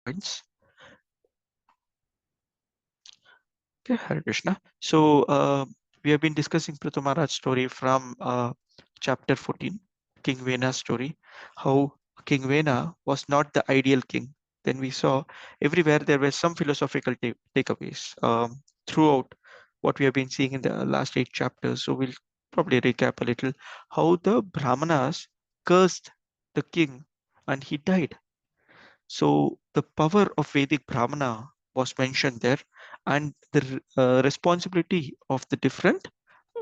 points. Okay, Hare Krishna. So we have been discussing Prithu Maharaj's story from chapter 14, King Vena's story, how King Vena was not the ideal king. Then we saw everywhere there were some philosophical takeaways throughout what we have been seeing in the last 8 chapters. So we'll probably recap a little how the Brahmanas cursed the king and he died. So the power of Vedic Brahmana was mentioned there, and the responsibility of the different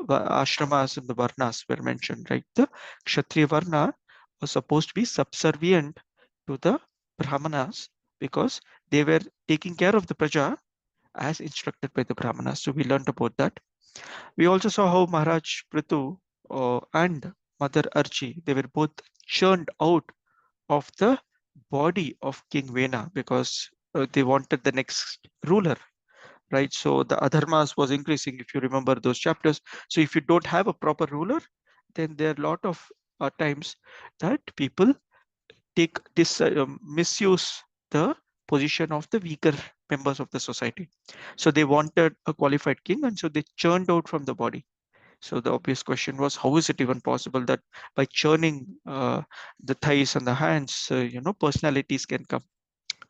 ashramas and the varnas were mentioned, right? The Kshatriya Varna was supposed to be subservient to the Brahmanas because they were taking care of the praja as instructed by the Brahmanas. So we learned about that. We also saw how Maharaj Prithu and Mother Archi, they were both churned out of the body of King Vena because they wanted the next ruler, right? So the adharmas was increasing, if you remember those chapters. So if you don't have a proper ruler, then there are a lot of times that people take this misuse the position of the weaker members of the society. So they wanted a qualified king, and so they churned out from the body. So the obvious question was, how is it even possible that by churning the thighs and the hands, personalities can come?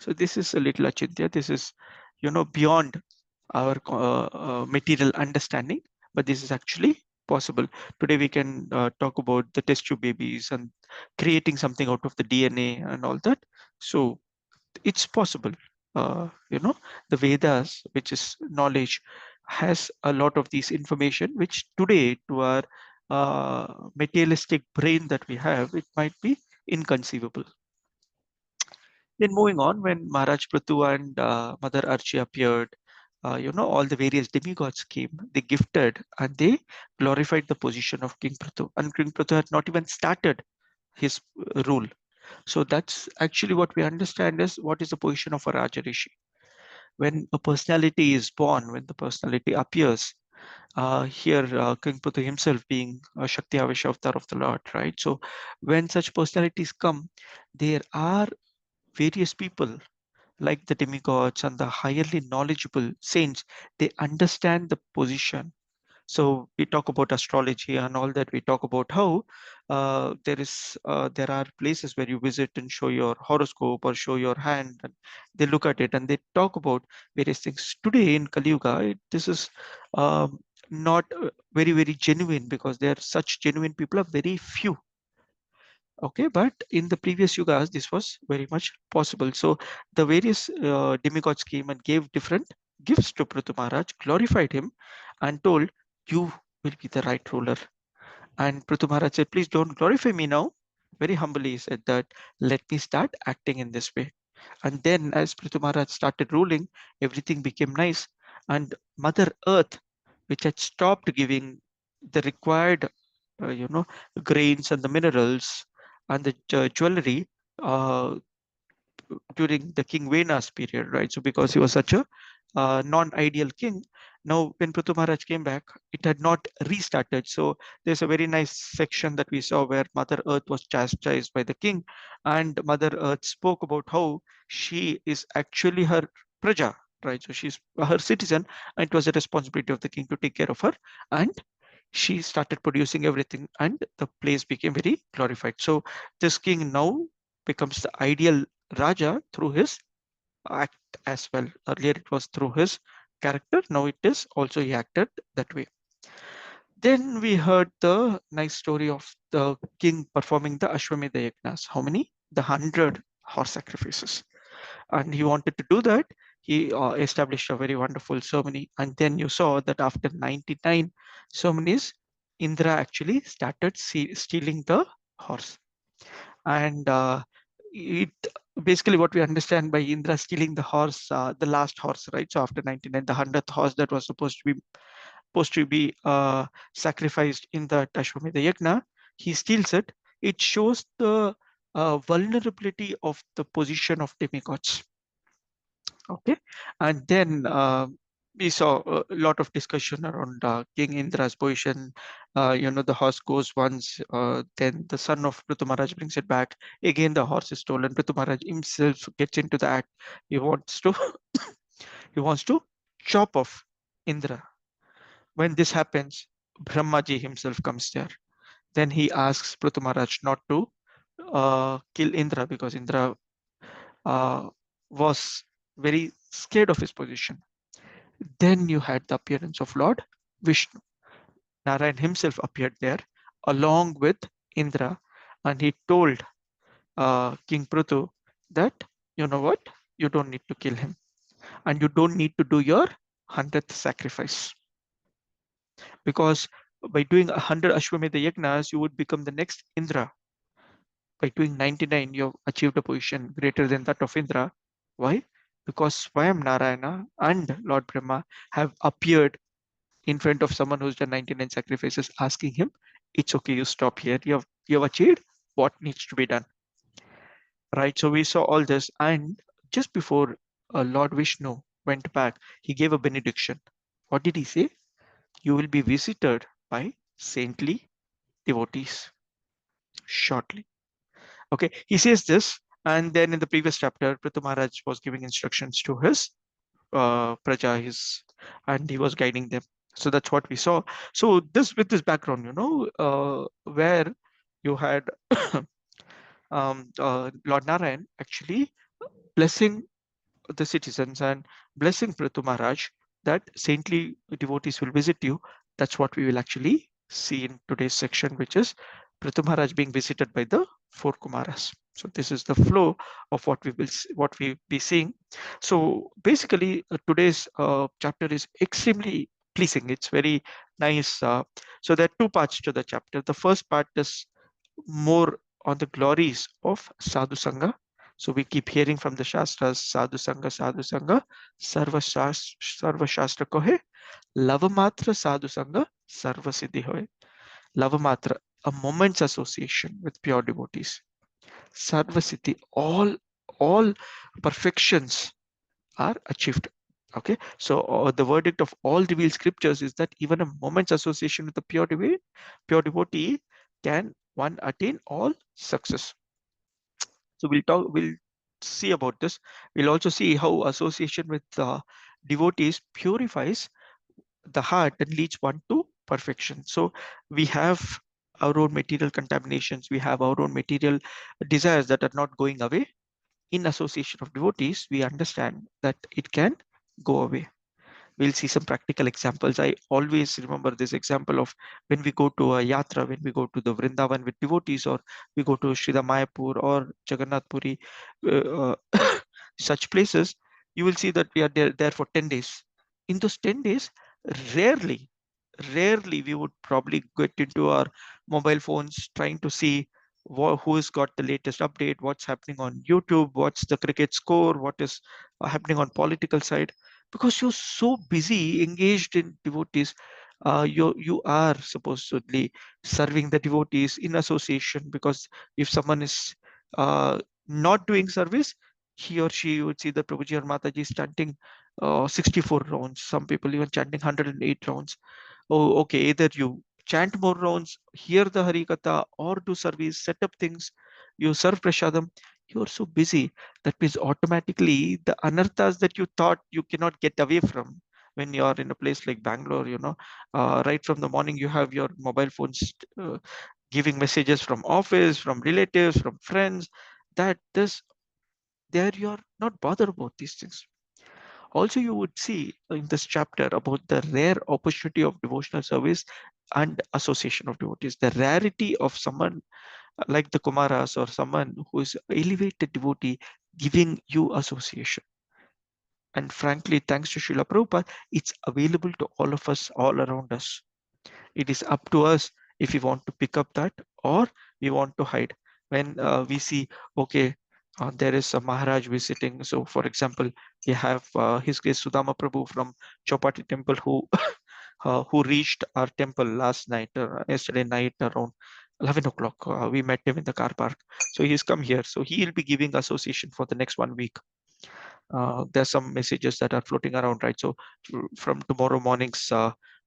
So this is a little achintya. This is, beyond our material understanding, but this is actually possible. Today we can talk about the test tube babies and creating something out of the DNA and all that. So it's possible. The Vedas, which is knowledge, has a lot of these information, which today to our materialistic brain that we have, it might be inconceivable. Then moving on, when Maharaj Prithu and Mother Archi appeared, all the various demigods came, they gifted and they glorified the position of King Prithu. And King Prithu had not even started his rule. So that's actually what we understand is what is the position of a Raja Rishi. When a personality is born, when the personality appears, here King Prithu himself being a Shakti Avesha avatar of the Lord, right? So when such personalities come, there are various people like the demigods and the highly knowledgeable saints, they understand the position. So we talk about astrology and all that. We talk about how there are places where you visit and show your horoscope or show your hand, and they look at it and they talk about various things. Today in Kali Yuga, this is not very genuine because there are such genuine people are very few. Okay, but in the previous yugas this was very much possible. So the various demigods came and gave different gifts to Prithu Maharaj, glorified him and told, you will be the right ruler. And Prithu Maharaj said, please don't glorify me now. Very humbly he said that, let me start acting in this way. And then as Prithu Maharaj started ruling, everything became nice. And Mother Earth, which had stopped giving the required, you know, grains and the minerals and the jewelry uh, during the King Vena's period, right? So because he was such a non-ideal king, now when Prithu Maharaj came back, it had not restarted. So there's a very nice section that we saw where Mother Earth was chastised by the king, and Mother Earth spoke about how she is actually her praja, right? So she's her citizen, and it was a responsibility of the king to take care of her. And she started producing everything, and the place became very glorified. So this king now becomes the ideal Raja through his act as well. Earlier it was through his character. Now it is also he acted that way. Then we heard the nice story of the king performing the Ashwamedha Yajnas. How many? The 100 horse sacrifices. And he wanted to do that. He established a very wonderful ceremony. And then you saw that after 99 ceremonies, Indra actually started stealing the horse. And it basically what we understand by Indra stealing the horse, the last horse, right? So after 99, the 100th horse that was supposed to be sacrificed in the Ashwamedha Yagna, he steals it. It shows the vulnerability of the position of demigods. Okay, and then we saw a lot of discussion around King Indra's position. The horse goes once, then the son of Prithu Maharaj brings it back. Again, the horse is stolen. Prithu Maharaj himself gets into the act. He wants to he wants to chop off Indra. When this happens, Brahmaji himself comes there. Then he asks Prithu Maharaj not to kill Indra because Indra uh, was very scared of his position. Then you had the appearance of Lord Vishnu. Narayan himself appeared there along with Indra, and he told King Prithu that, you know what, you don't need to kill him and you don't need to do your 100th sacrifice, because by doing 100 Ashwamedha Yagnas, you would become the next Indra. By doing 99, you have achieved a position greater than that of Indra. Why? Because Swayam Narayana and Lord Brahma have appeared in front of someone who's done 99 sacrifices, asking him, it's okay, you stop here. You have achieved what needs to be done. Right? So we saw all this. And just before Lord Vishnu went back, he gave a benediction. What did he say? You will be visited by saintly devotees shortly. Okay, he says this, and then in the previous chapter, Prithu Maharaj was giving instructions to his praja, and he was guiding them. So that's what we saw. So this, with this background, where you had Lord Narayan actually blessing the citizens and blessing Prithu Maharaj that saintly devotees will visit you. That's what we will actually see in today's section, which is Prithu Maharaj being visited by the four Kumaras. So this is the flow of what we be seeing. So basically, today's chapter is extremely pleasing. It's very nice. So there are two parts to the chapter. The first part is more on the glories of Sadhu Sangha. So we keep hearing from the Shastras, Sadhu Sangha, Sarva Shastra Kohe, Lavamatra Sadhu Sangha, Sarva Siddhi Hoye. Lavamatra, a moment's association with pure devotees. Sarva Siddhi, all perfections are achieved. Okay, so the verdict of all revealed scriptures is that even a moment's association with the pure devotee can one attain all success. So we'll see about this. We'll also see how association with devotees purifies the heart and leads one to perfection. So we have our own material contaminations, we have our own material desires that are not going away. In association of devotees, we understand that it can go away. We'll see some practical examples. I always remember this example of when we go to a yatra, when we go to the Vrindavan with devotees, or we go to Srida Mayapur or Jagannath Puri, such places, you will see that we are there for 10 days. In those 10 days, rarely, rarely we would probably get into our mobile phones trying to see who's got the latest update, what's happening on YouTube, what's the cricket score, what is happening on political side, because you're so busy engaged in devotees. You are supposedly serving the devotees in association, because if someone is not doing service, he or she, you would see the Prabhuji or Mataji is chanting 64 rounds, some people even chanting 108 rounds. Oh, okay, either you chant more rounds, hear the Harikatha, or do service, set up things, you serve Prashadam, you are so busy. That means automatically the anarthas that you thought you cannot get away from when you are in a place like Bangalore, right from the morning you have your mobile phones giving messages from office, from relatives, from friends, that this there you are not bothered about these things. Also, you would see in this chapter about the rare opportunity of devotional service and association of devotees, the rarity of someone like the Kumaras or someone who is elevated devotee giving you association. And frankly, thanks to Srila Prabhupada, it's available to all of us, all around us. It is up to us if we want to pick up that or we want to hide. When we see, okay, there is a Maharaj visiting. So, for example, we have His Grace Sudama Prabhu from Chopati Temple who reached our temple last night, yesterday night around 11 o'clock. We met him in the car park. So he's come here. So he'll be giving association for the next 1 week. There's some messages that are floating around, right? So from tomorrow morning's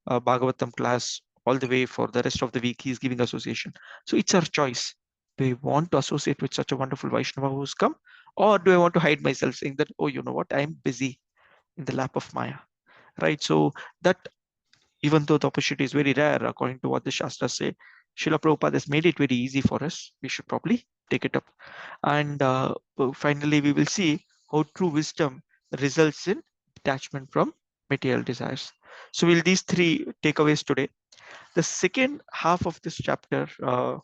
Bhagavatam class all the way for the rest of the week, he's giving association. So it's our choice. Do I want to associate with such a wonderful Vaishnava who's come? Or do I want to hide myself saying that, oh, you know what, I'm busy in the lap of Maya, right? So that, even though the opportunity is very rare, according to what the Shastras say, Srila Prabhupada has made it very easy for us. We should probably take it up. And finally, we will see how true wisdom results in detachment from material desires. So we'll these three takeaways today. The second half of this chapter, I'm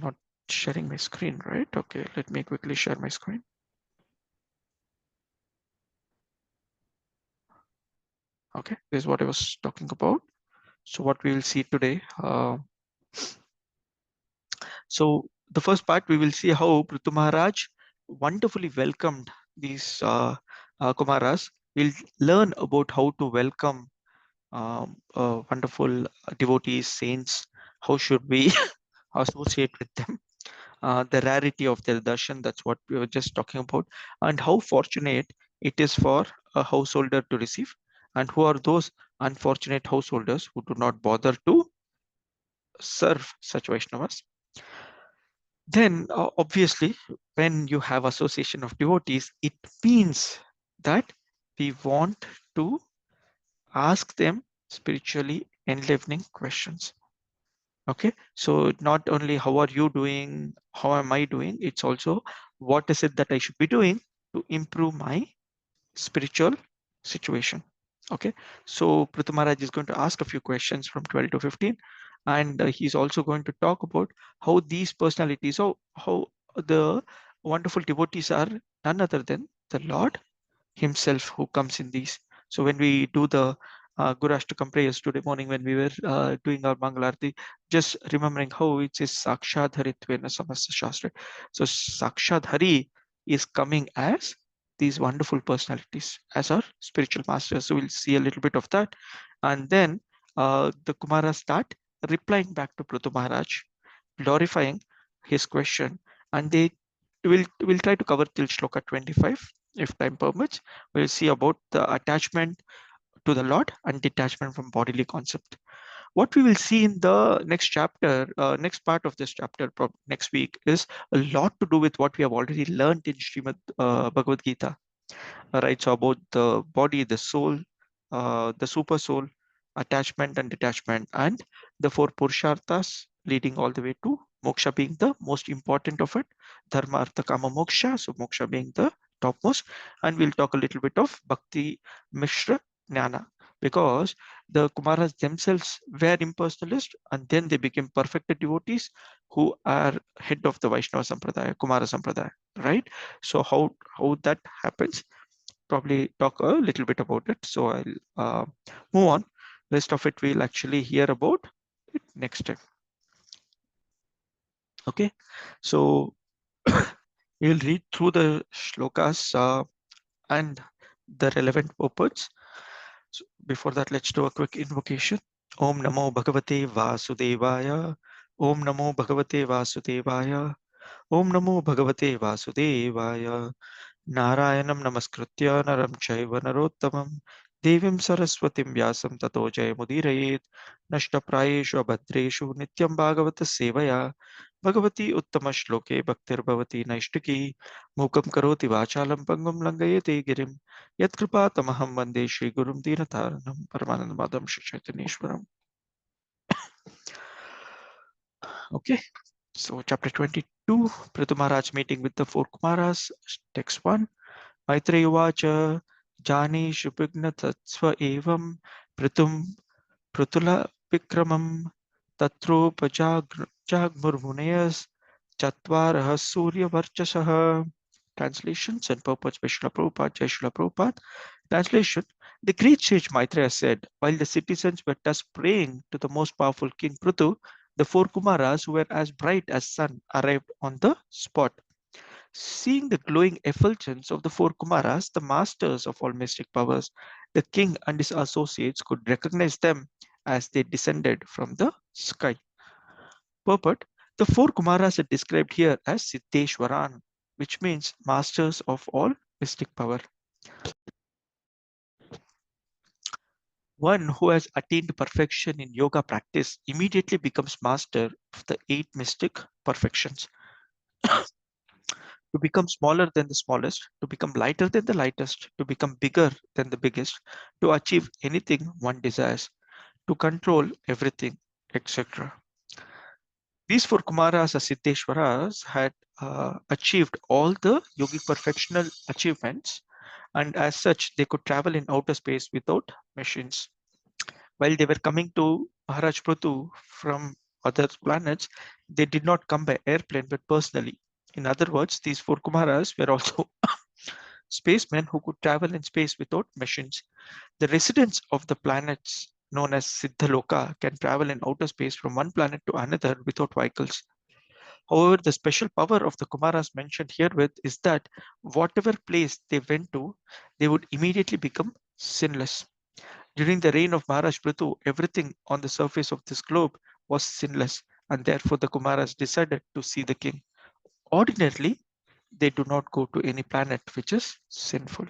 not sharing my screen, right? Okay, let me quickly share my screen. Okay, this is what I was talking about. So what we will see today. So the first part, we will see how Prithu Maharaj wonderfully welcomed these Kumaras. We'll learn about how to welcome wonderful devotees, saints. How should we associate with them? The rarity of their darshan, that's what we were just talking about, and how fortunate it is for a householder to receive, and who are those unfortunate householders who do not bother to serve such Vaishnavas. Then obviously, when you have association of devotees, it means that we want to ask them spiritually enlivening questions. Okay, so not only how are you doing, how am I doing, it's also what is it that I should be doing to improve my spiritual situation. Okay, so Prithu Maharaj is going to ask a few questions from 12 to 15, and he's also going to talk about how these personalities, how the wonderful devotees are none other than the Lord himself who comes in these. So when we do the Guru Ashtakam prayers today morning, when we were doing our Mangalarti, just remembering how it says Sakshad Haritvena Samasta Shastra. So Sakshad Hari is coming as these wonderful personalities, as our spiritual masters. So we'll see a little bit of that. And then the Kumaras start replying back to Prithu Maharaj, glorifying his question. And they will try to cover till Shloka 25 if time permits. We'll see about the attachment to the Lord and detachment from bodily concept. What we will see in the next chapter, next part of this chapter, next week, is a lot to do with what we have already learned in Srimad Bhagavad Gita. Right, so about the body, the soul, the super soul, attachment and detachment, and the four purusharthas leading all the way to moksha being the most important of it, dharma, artha, kama, moksha. So moksha being the topmost, and we'll talk a little bit of bhakti, mishra, jnana, because the Kumaras themselves were impersonalist, and then they became perfected devotees who are head of the Vaishnava Sampradaya, Kumara Sampradaya, right? So how that happens, probably talk a little bit about it. So I'll move on. Rest of it we'll actually hear about it next time. Okay, so we'll read through the shlokas and the relevant purports. So before that, let's do a quick invocation. Om Namo Bhagavate Vasudevaya. Om Namo Bhagavate Vasudevaya. Om Namo Bhagavate Vasudevaya. नारायणं नमस्कृत्य नरं चैव नरोत्तमं देवीं सरस्वतीं व्यासं ततो जयमुदीरयेत् नष्टप्रायेषु अभद्रेषु नित्यं भागवत सेवया भगवती उत्तमश्लोके भक्तिर्भवती नैष्टिकी मूकं करोति वाचालं पङ्गुं लङ्घयते गिरिं यत्कृपातमहं वन्दे श्रीगुरुं दीनतारिणं परमानन्दमाधवं श्रीचैतन्येश्वरम्. Okay, so chapter 22, Prithu Maharaj meeting with the four Kumaras, text 1. Maitreya Uvacha Janishu Tatsva Evam Pritum Prutula Vikramam Tatropajagmurmunayas Chatvarah Surya Varchasaha. Translations and purports by Srila Prabhupada, Jai Srila Prabhupada. Translation: the great sage Maitreya said, while the citizens were thus praying to the most powerful King Prithu, the four Kumaras, who were as bright as sun, arrived on the spot. Seeing the glowing effulgence of the four Kumaras, the masters of all mystic powers, the king and his associates could recognize them as they descended from the sky. Purport: the four Kumaras are described here as Siddheshwaran, which means masters of all mystic power. One who has attained perfection in yoga practice immediately becomes master of the 8 mystic perfections. To become smaller than the smallest, to become lighter than the lightest, to become bigger than the biggest, to achieve anything one desires, to control everything, etc. These four Kumaras or Siddheshwaras had achieved all the yogic perfectional achievements, and as such, they could travel in outer space without machines. While they were coming to Maharaj Prathu from other planets, they did not come by airplane but personally. In other words, these four Kumaras were also spacemen who could travel in space without machines. The residents of the planets known as Siddhaloka can travel in outer space from one planet to another without vehicles. However, the special power of the Kumaras mentioned herewith is that whatever place they went to, they would immediately become sinless. During the reign of Maharaj Prithu, everything on the surface of this globe was sinless, and therefore the Kumaras decided to see the king. Ordinarily, they do not go to any planet which is sinful.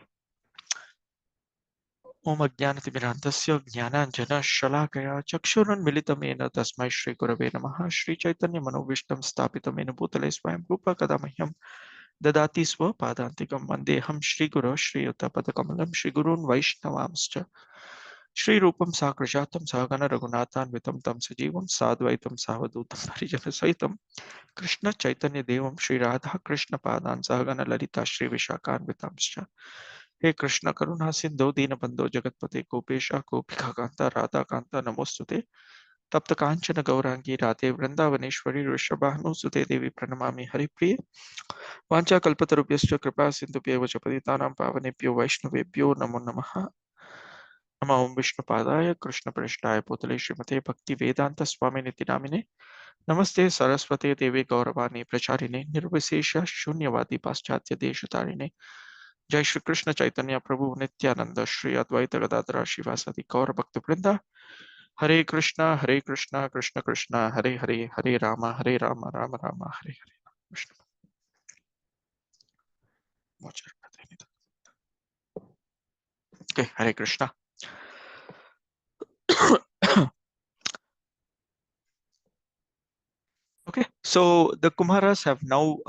Om Ajnanatimirandasya Jnananjana Shalakaya Chakshurunmilitamena Tasmai Shri Gurave Namaha Shri Chaitanya Manovishtam Stapitamena Bhutale Swayam Rupa Kadamahyam Dadati Swa Padantikam Vandeham Shri Guru Shri Uttapatakamallam Shri Gurun Vaishnavamscha Shri Rupam Sakrajatam Sahagana Raghunathan Vitam Tam Sajivam Sadvaitam Savadutam Parijana Saitam Krishna Chaitanya Devam Shri Radha Krishna Padan Sahagana Lalita Shri Vishakan Vitamscha हे कृष्ण करुणा सिंधु दीनबंधो जगतपते गोपेशा गोपिका कांता राधा कांता नमोस्तुते तप्त कांचन गौरांगी राधे वृंदावनेश्वरी ऋषभानुसुते देवी प्रणमामि हरिप्रिय वाञ्छाकल्पतरुभ्यश्च कृपा सिन्धुभ्येव च पतितानां पावनेभ्यो वैष्णवेभ्यो नमो नमः नमः ओं विष्णुपादाय कृष्णप्रेष्ठाय भूतले श्रीमते भक्तिवेदान्त स्वामिनिति नामिने नमस्ते सरस्वते देवे गौरवाणी प्रचारिणे निर्विशेष शून्यवादी पाश्चात्य देशतारिणे जय श्री कृष्ण चैतन्य प्रभु नित्यानंद श्री अद्वैत गदाधर शिवासादि गौर भक्त वृंदा हरे Krishna Krishna Krishna Hare Hare Hare Ram Ram Ram Hare Hare Krishna okay hare krishna okay so the kumaras have now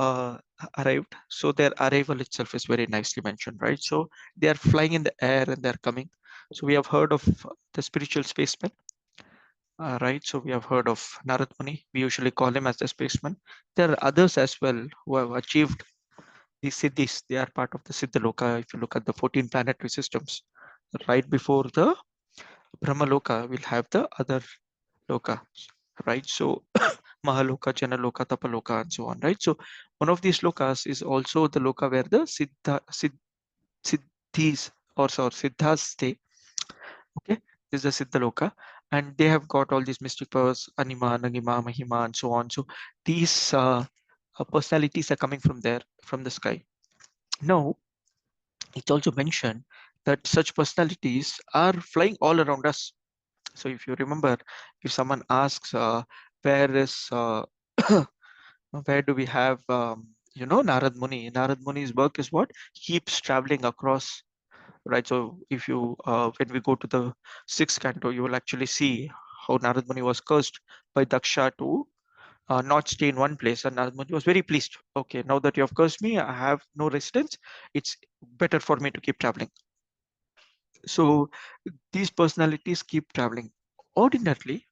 arrived, so their arrival itself is very nicely mentioned, right? So they are flying in the air and they are coming. So we have heard of the spiritual spacemen. Right, so we have heard of Narad Muni. We usually call him as the spaceman. There are others as well who have achieved these siddhis. They are part of the Siddhaloka. If you look at the 14 planetary systems, right before the Brahmaloka, we'll have the other loka, right? So Mahaloka, Janaloka, Tapaloka, and so on, right? So one of these lokas is also the loka where the Siddhis or Siddhas stay. Okay, this is the Siddhaloka, and they have got all these mystic powers, Anima, Nagima, Mahima, and so on. So these personalities are coming from there, from the sky. Now, it's also mentioned that such personalities are flying all around us. So if you remember, if someone asks, where is, where do we have, Narad Muni? Narad Muni's work is what? Keeps traveling across, right? So if you when we go to the 6th canto, you will actually see how Narad Muni was cursed by Daksha to not stay in one place, and Narad Muni was very pleased. Okay, now that you have cursed me, I have no residence. It's better for me to keep traveling. So these personalities keep traveling. Ordinarily,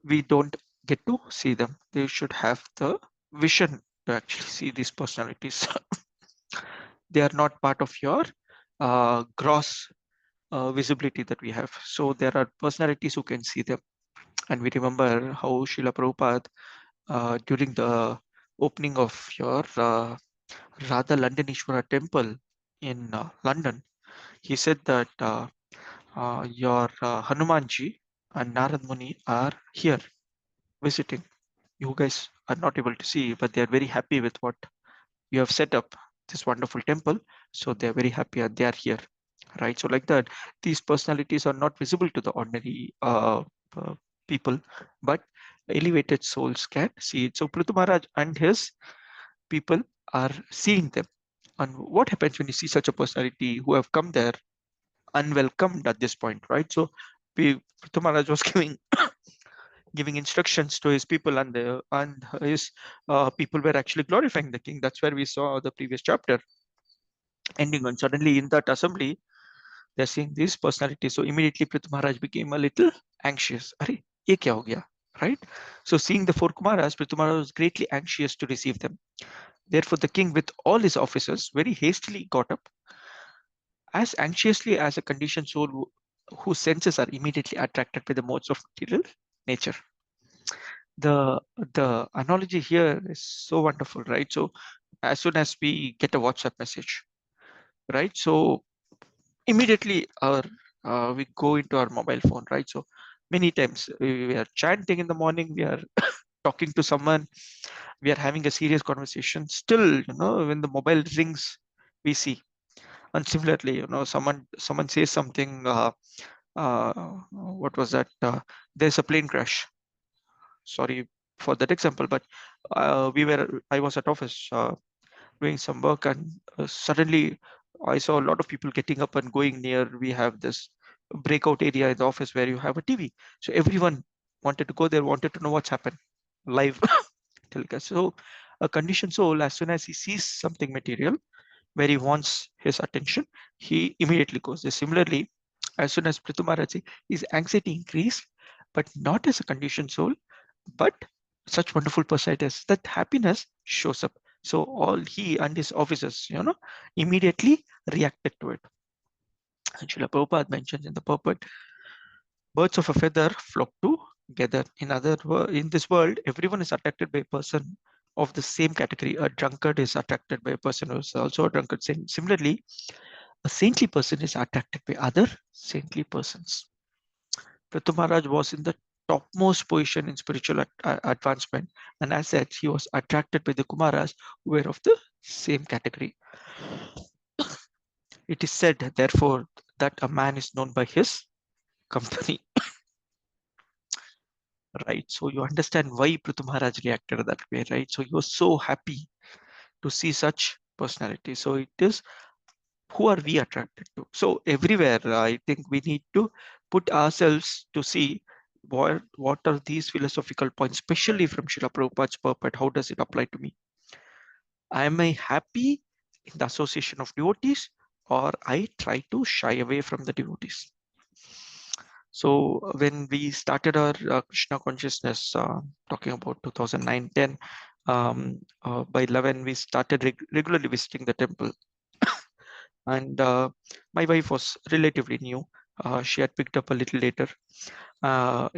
we don't get to see them. They should have the vision to actually see these personalities. They are not part of your gross visibility that we have. So there are personalities who can see them. And we remember how Srila Prabhupada, during the opening of your Radha Londoneshwara temple in London, he said that your Hanumanji and Narad Muni are here visiting. You guys are not able to see, but they are very happy with what you have set up, this wonderful temple. So they are very happy and they are here, right? So like that, these personalities are not visible to the ordinary people, but elevated souls can see it. So Prithu Maharaj and his people are seeing them. And what happens when you see such a personality who have come there unwelcomed at this point, right? So Prithu Maharaj was giving instructions to his people, and his people were actually glorifying the king. That's where we saw the previous chapter ending on. Suddenly in that assembly, they're seeing this personality. So immediately Prithu Maharaj became a little anxious. Arey, ye kya ho gaya? Right? So seeing the four Kumaras, Prithu Maharaj was greatly anxious to receive them. Therefore, the king, with all his officers, very hastily got up, as anxiously as a conditioned soul whose senses are immediately attracted by the modes of material nature. The analogy here is so wonderful, right? So as soon as we get a WhatsApp message, right? So immediately we go into our mobile phone, right? So many times we are chanting in the morning, we are talking to someone, we are having a serious conversation. Still, when the mobile rings, we see. And similarly, someone says something. What was that? There's a plane crash. Sorry for that example, but I was at office doing some work, and suddenly I saw a lot of people getting up and going near. We have this breakout area in the office where you have a TV. So everyone wanted to go there, wanted to know what's happened live telecast. So a conditioned soul, as soon as he sees something material where he wants his attention, he immediately goes there. Similarly, as soon as Prithu Maharaj, his anxiety increased, but not as a conditioned soul, but such wonderful personalities, that happiness shows up. So all he and his officers, immediately reacted to it. And Srila Prabhupada mentions in the purport, birds of a feather flock together. In this world, everyone is attracted by a person of the same category. A drunkard is attracted by a person who is also a drunkard. Similarly, a saintly person is attracted by other saintly persons. Prithu Maharaj was in the topmost position in spiritual advancement, and as such, he was attracted by the Kumaras who were of the same category. It is said, therefore, that a man is known by his company. Right? So you understand why Prithu Maharaj reacted that way, right? So he was so happy to see such personality. So it is, who are we attracted to? So everywhere, I think we need to put ourselves to see what are these philosophical points, especially from Srila Prabhupada's purport. How does it apply to me? Am I happy in the association of devotees, or I try to shy away from the devotees? So when we started our Krishna consciousness, talking about 2009-10, by 11 we started regularly visiting the temple, and my wife was relatively new. She had picked up a little later. By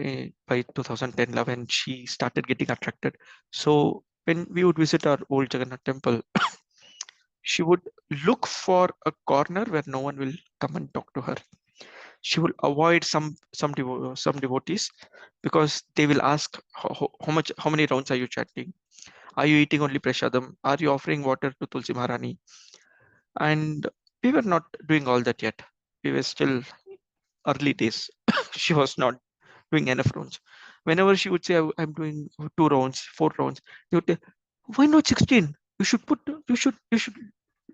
2010-11, she started getting attracted. So when we would visit our old Jagannath temple, she would look for a corner where no one will come and talk to her. She will avoid some devotees, because they will ask how many rounds are you chanting? Are you eating only prashadam? Are you offering water to Tulsi Maharani? And we were not doing all that yet. We were still early days. She was not doing enough rounds. Whenever she would say, I'm doing 2 rounds, 4 rounds, they would say, why not 16? You should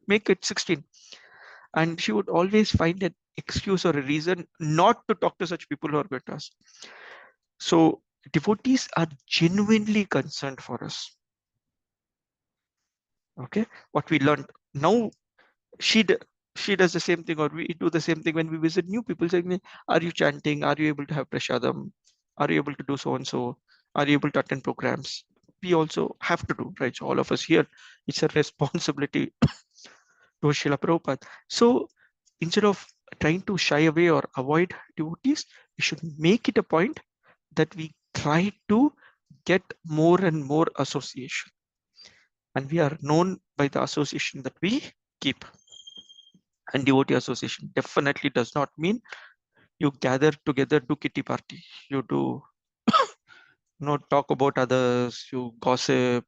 make it 16. And she would always find an excuse or a reason not to talk to such people who are going to us. So devotees are genuinely concerned for us. Okay, what we learned now, she does the same thing, or we do the same thing when we visit new people, saying, are you chanting? Are you able to have prashadam? Are you able to do so and so? Are you able to attend programs? We also have to do, right? So all of us here, it's a responsibility to Srila Prabhupada. So instead of trying to shy away or avoid devotees, we should make it a point that we try to get more and more association. And we are known by the association that we keep. And devotee association definitely does not mean you gather together, do kitty party, you do talk about others, you gossip.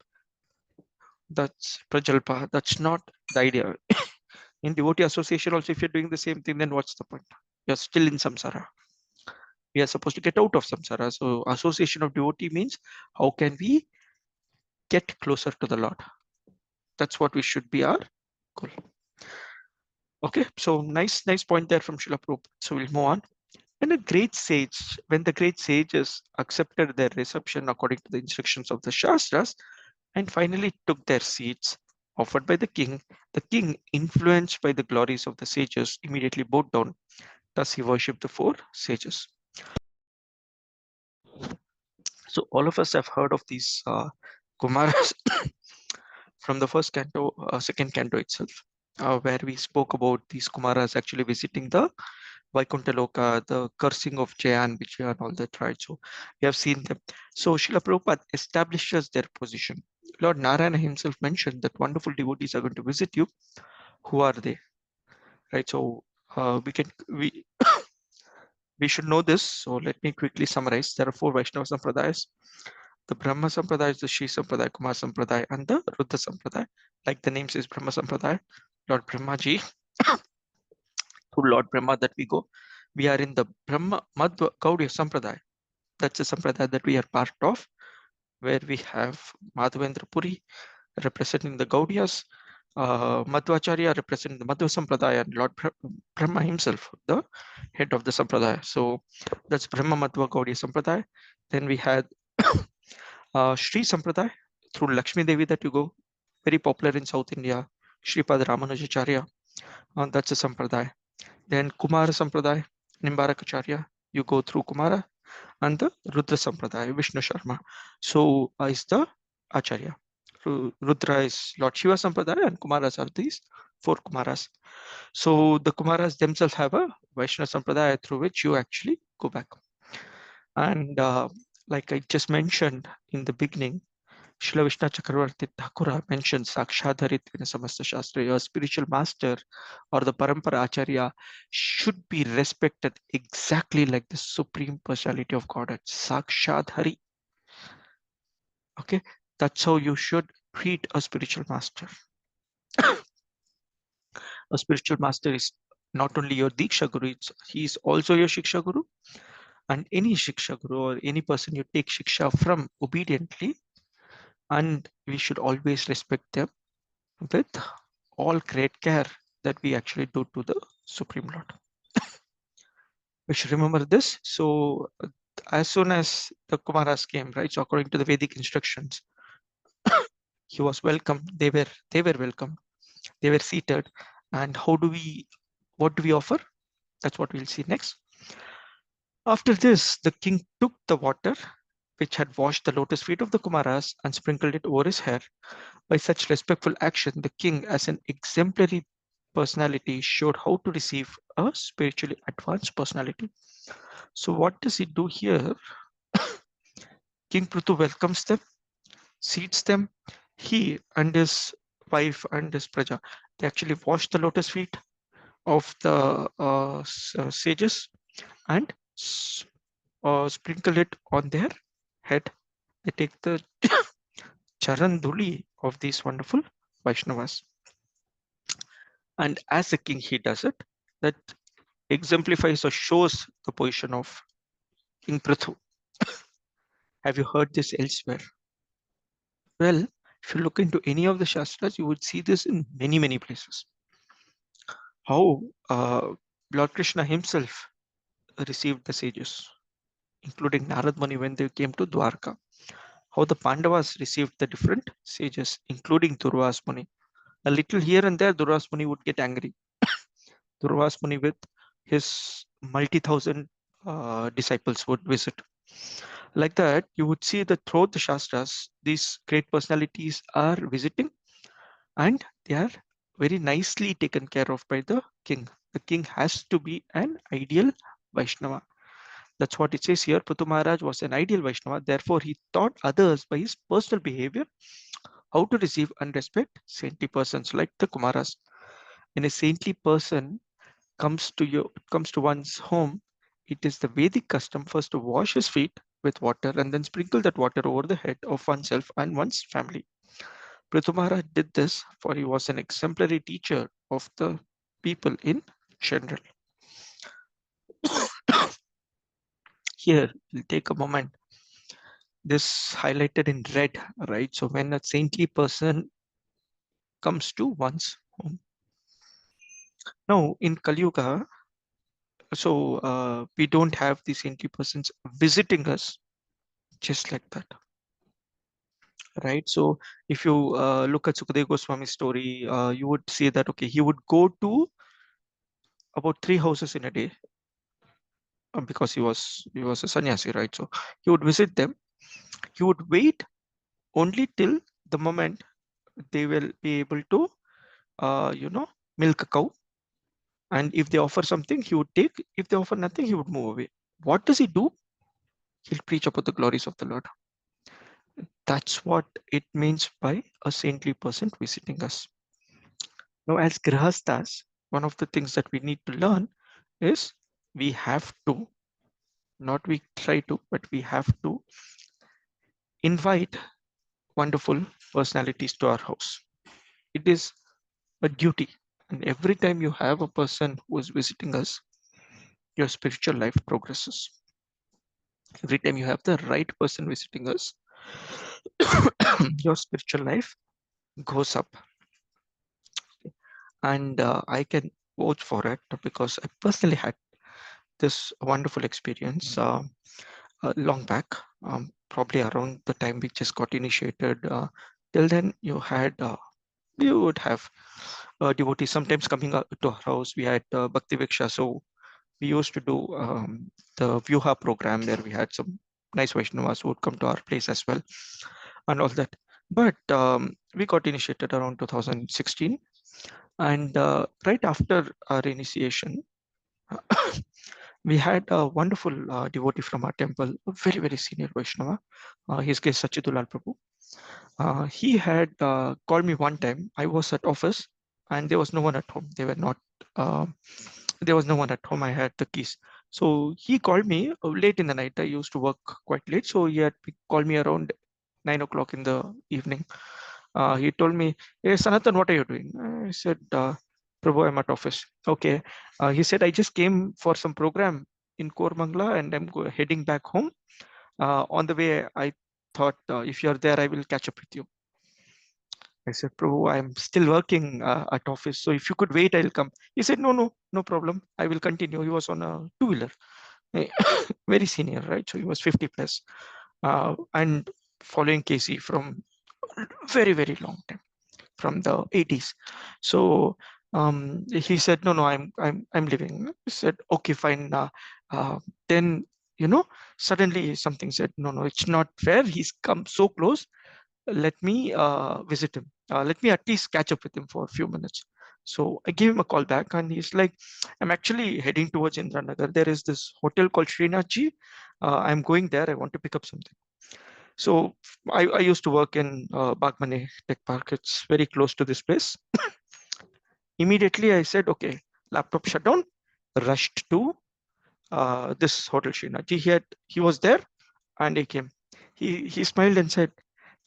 That's prajalpa. That's not the idea. In devotee association also, if you're doing the same thing, then what's the point? You're still in samsara. We are supposed to get out of samsara. So association of devotee means, how can we get closer to the Lord? That's what we should be our Cool. Okay, so nice point there from Srila Prabhupada. So we'll move on. When the great sages accepted their reception according to the instructions of the Shastras and finally took their seats offered by the king, influenced by the glories of the sages, immediately bowed down. Thus he worshipped the four sages. So all of us have heard of these Kumaras from the first canto, second canto itself, where we spoke about these Kumaras actually visiting the Vaikuntha Loka, the cursing of Jaya and Vijaya and all that, right? So we have seen them. So Srila Prabhupada establishes their position. Lord Narayana himself mentioned that wonderful devotees are going to visit you. Who are they? Right? So we we should know this. So let me quickly summarize. There are four Vaishnava Sampradayas. The Brahma Sampradaya is the Shri Sampradaya, Kumar Sampradaya, and the Rudra Sampradaya. Like the name says, Brahma Sampradaya, Lord Brahmaji, through Lord Brahma that we go. We are in the Brahma Madhva Gaudiya Sampradaya. That's a Sampradaya that we are part of, where we have Madhavendra Puri representing the Gaudiyas, Madhvacharya representing the Madhva Sampradaya, and Lord Brahma himself, the head of the Sampradaya. So that's Brahma Madhva Gaudiya Sampradaya. Then we had Sri Sampradaya through Lakshmi Devi that you go, very popular in South India. Sripad Ramanujacharya, that's a Sampradaya. Then Kumara Sampradaya, Nimbarakacharya, you go through Kumara, and the Rudra Sampradaya, Vishnu Sharma. So is the Acharya. Rudra is Lord Shiva Sampradaya, and Kumaras are these four Kumaras. So the Kumaras themselves have a Vaishnava Sampradaya through which you actually go back. And like I just mentioned in the beginning, Srila Vishnu Chakravarti Thakura mentions Sakshadharit in Samasta Shastra. Your spiritual master or the Parampara Acharya should be respected exactly like the Supreme Personality of Godhead, Sakshadhari. Okay, that's how you should treat a spiritual master. A spiritual master is not only your Diksha Guru, he is also your Shiksha Guru. And any Shiksha Guru or any person you take Shiksha from obediently, and we should always respect them with all great care that we actually do to the Supreme Lord. We should remember this. So as soon as the Kumaras came, right? So according to the Vedic instructions, he was welcomed. They were welcomed. They were seated. And what do we offer? That's what we'll see next. After this, the king took the water which had washed the lotus feet of the Kumaras and sprinkled it over his hair. By such respectful action, the king, as an exemplary personality, showed how to receive a spiritually advanced personality. So what does he do here? King Prithu welcomes them, seats them. He and his wife and his praja, they actually wash the lotus feet of the sages and sprinkle it on their head. They take the charan dhuli of these wonderful Vaishnavas. And as a king, he does it. That exemplifies or shows the position of King Prithu. Have you heard this elsewhere? Well, if you look into any of the Shastras, you would see this in many, many places. How Lord Krishna himself received the sages, including Narad Muni when they came to Dwarka. How the Pandavas received the different sages, including Durvas Muni. A little here and there, Durvas Muni would get angry. Durvas Muni with his multi-thousand disciples would visit. Like that, you would see that throughout the Shastras, these great personalities are visiting and they are very nicely taken care of by the king. The king has to be an ideal Vaishnava. That's what it says here. Prithu Maharaj was an ideal Vaishnava. Therefore, he taught others by his personal behavior how to receive and respect saintly persons like the Kumaras. When a saintly person comes to one's home, it is the Vedic custom first to wash his feet with water and then sprinkle that water over the head of oneself and one's family. Prithu Maharaj did this for he was an exemplary teacher of the people in general. Here, we'll take a moment. This highlighted in red, right? So when a saintly person comes to one's home, Now in Kali Yuga, so we don't have the saintly persons visiting us just like that, right? So if you look at Sukadeva Goswami's story, you would see that okay, he would go to about 3 houses in a day, because he was a sannyasi, right? So he would visit them. He would wait only till the moment they will be able to, milk a cow. And if they offer something, he would take. If they offer nothing, he would move away. What does he do? He'll preach about the glories of the Lord. That's what it means by a saintly person visiting us. Now, as grihastas, one of the things that we need to learn is we have to, not we try to, but we have to invite wonderful personalities to our house. It is a duty. And every time you have a person who is visiting us, your spiritual life progresses. Every time you have the right person visiting us, your spiritual life goes up. And I can vouch for it because I personally had this wonderful experience long back, probably around the time we just got initiated. Till then, you would have devotees sometimes coming up to our house. We had Bhakti Viksha, so we used to do the Vyuha program where we had some nice Vaishnavas who would come to our place as well and all that. But we got initiated around 2016, and right after our initiation, we had a wonderful devotee from our temple, a very, very senior Vaishnava. His case Sachidulal Prabhu. He had called me one time. I was at office and there was no one at home. Uh, there was no one at home. I had the keys. So he called me late in the night. I used to work quite late. So he had called me around 9 o'clock in the evening. He told me, "Hey, Sanatan, what are you doing?" I said, "Prabhu, I'm at office." Okay. He said, "I just came for some program in Kormangla and I'm heading back home. On the way, I thought if you're there, I will catch up with you." I said, "Prabhu, I'm still working at office. So if you could wait, I'll come." He said, "No, no, no problem. I will continue." He was on a two-wheeler, very senior, right? So he was 50 plus, and following Casey from very, very long time, from the 80s. So he said, "No, no, I'm leaving." I said, "Okay, fine." Then, suddenly something said, "No, no, it's not fair. He's come so close. Let me visit him. Let me at least catch up with him for a few minutes." So I gave him a call back and he's like, "I'm actually heading towards Indranagar. There is this hotel called Srinathji. I'm going there. I want to pick up something." So I used to work in Bagmane Tech Park. It's very close to this place. Immediately I said, "Okay, laptop shut down," rushed to this hotel Srinathji. He was there and he came. He smiled and said,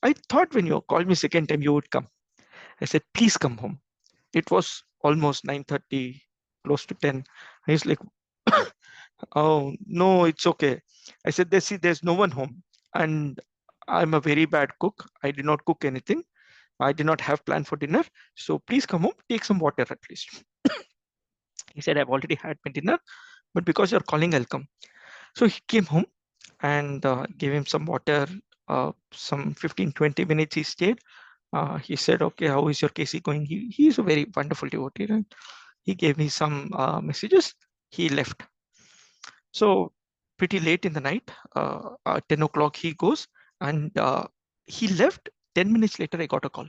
"I thought when you called me second time you would come." I said, "Please come home." It was almost 9:30, close to 10. He's like, "Oh, no, it's okay." I said, "There's no one home. And I'm a very bad cook. I did not cook anything. I did not have plan for dinner. So please come home, take some water at least." He said, "I've already had my dinner, but because you're calling, I'll come." So he came home and gave him some water. Some 15-20 minutes he stayed. He said, "Okay, how is your Casey going?" He's a very wonderful devotee, right? He gave me some messages. He left. So pretty late in the night, 10 o'clock he goes, and he left. 10 minutes later, I got a call.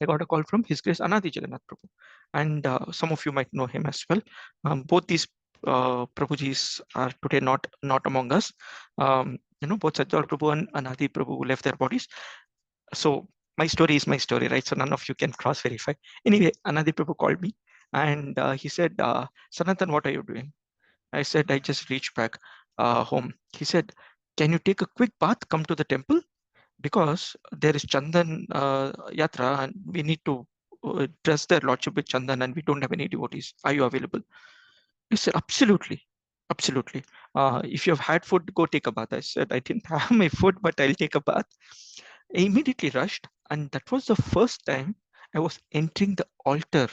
I got a call from His Grace Anadi Jagannath Prabhu, and some of you might know him as well. Both these Prabhujis are today not among us. Both Sajjal Prabhu and Anadi Prabhu left their bodies. So my story is my story, right? So none of you can cross verify. Anyway, Anadi Prabhu called me and he said, "Sanatan, what are you doing?" I said, "I just reached back home." He said, "Can you take a quick bath, come to the temple? Because there is Chandan Yatra and we need to dress their lordship with Chandan and we don't have any devotees. Are you available?" I said, "Absolutely. Absolutely. If you have had food, go take a bath." I said, "I didn't have my food, but I'll take a bath." I immediately rushed, and that was the first time I was entering the altar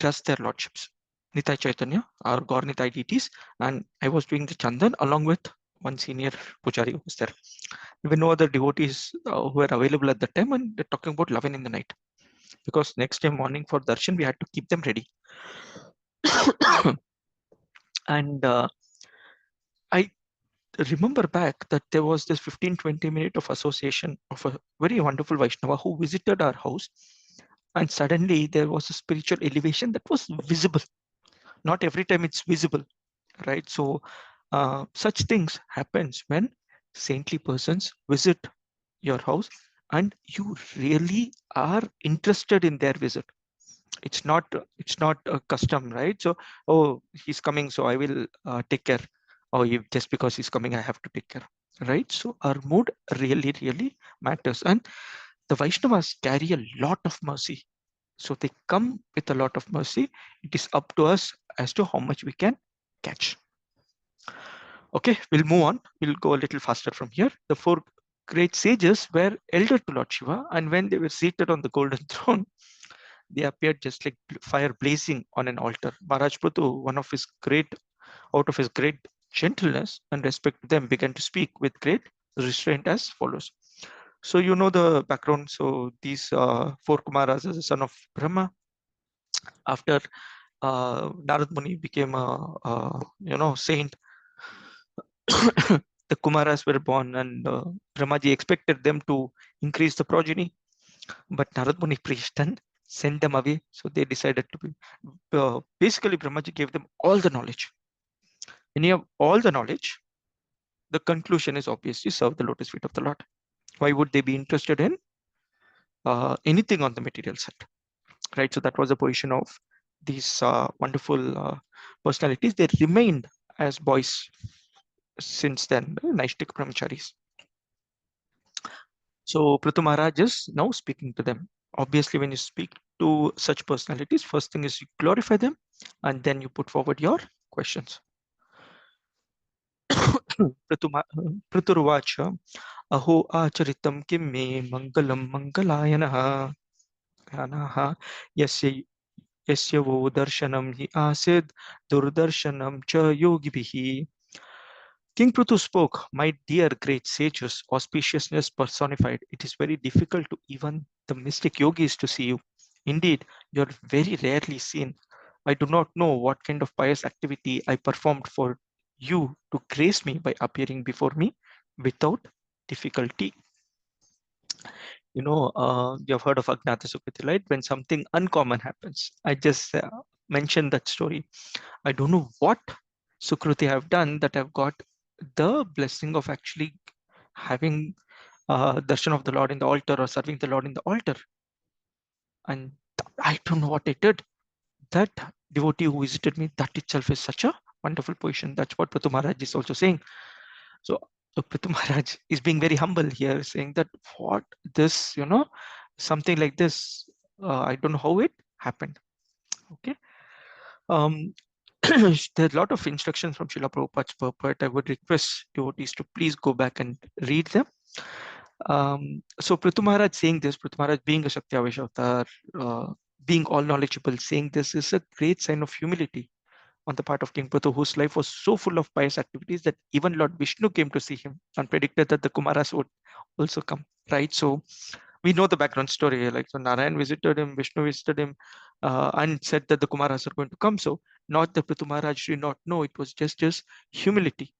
trust their lordships. Nitai Chaitanya, our God Nitai deities, and I was doing the Chandan along with one senior Pujari who was there. There were no other devotees who were available at that time, and they're talking about 11 in the night. Because next day morning for darshan, we had to keep them ready. And I remember back that there was this 15-20 minute of association of a very wonderful Vaishnava who visited our house, and suddenly there was a spiritual elevation that was visible. Not every time it's visible, right? So such things happens when saintly persons visit your house and you really are interested in their visit. It's not a custom, right? So, oh, he's coming, so I will take care. Or just because he's coming, I have to take care, right? So our mood really matters, and the Vaishnavas carry a lot of mercy. So they come with a lot of mercy. It is up to us as to how much we can catch. Okay, we'll move on. We'll go a little faster from here. The four great sages were elder to Lord Shiva, and when they were seated on the golden throne, they appeared just like fire blazing on an altar. Maharaj Prathu, out of his great gentleness and respect to them, began to speak with great restraint as follows. So you know the background. So these four Kumaras as a son of Brahma. After Narad Muni became a saint, the Kumaras were born, and Brahmaji expected them to increase the progeny, but Narad Muni preached and sent them away. So they decided to be. Basically, Brahmaji gave them all the knowledge. When you have all the knowledge, the conclusion is obviously serve the lotus feet of the Lord. Why would they be interested in anything on the material side, right? So that was the position of these wonderful personalities. They remained as boys since then, Naishtik Brahmacharis. So Prithu Maharaj is now speaking to them. Obviously, when you speak to such personalities, first thing is you glorify them, and then you put forward your questions. Prithuruvacha aho acharitam kim me mangalam mangalayanaha anaha yasya yasya vo darshanam hi asid durdarshanam cha yogibihi. King Prithu spoke, "My dear great sages, auspiciousness personified, it is very difficult to even the mystic yogis to see you. Indeed, you are very rarely seen. I do not know what kind of pious activity I performed for you to grace me by appearing before me without difficulty." You have heard of Agnata Sukriti, right? When something uncommon happens. I just mentioned that story. I don't know what Sukruti have done that I've got the blessing of actually having darshan of the Lord in the altar or serving the Lord in the altar. And I don't know what I did. That devotee who visited me, that itself is such a wonderful position. That's what Prithu Maharaj is also saying. So Prithu Maharaj is being very humble here, saying that what this, something like this, I don't know how it happened. Okay. There's a lot of instructions from Srila Prabhupada's purport. I would request devotees to please go back and read them. So Prithu Maharaj saying this, Prithu Maharaj being a Shakti-Avesh avatar, being all knowledgeable, saying this is a great sign of humility on the part of King Prithu, whose life was so full of pious activities that even Lord Vishnu came to see him and predicted that the Kumaras would also come, right? So we know the background story, like so Narayan visited him, Vishnu visited him, and said that the Kumaras are going to come. So not the Prithu Maharaj did not know, it was just his humility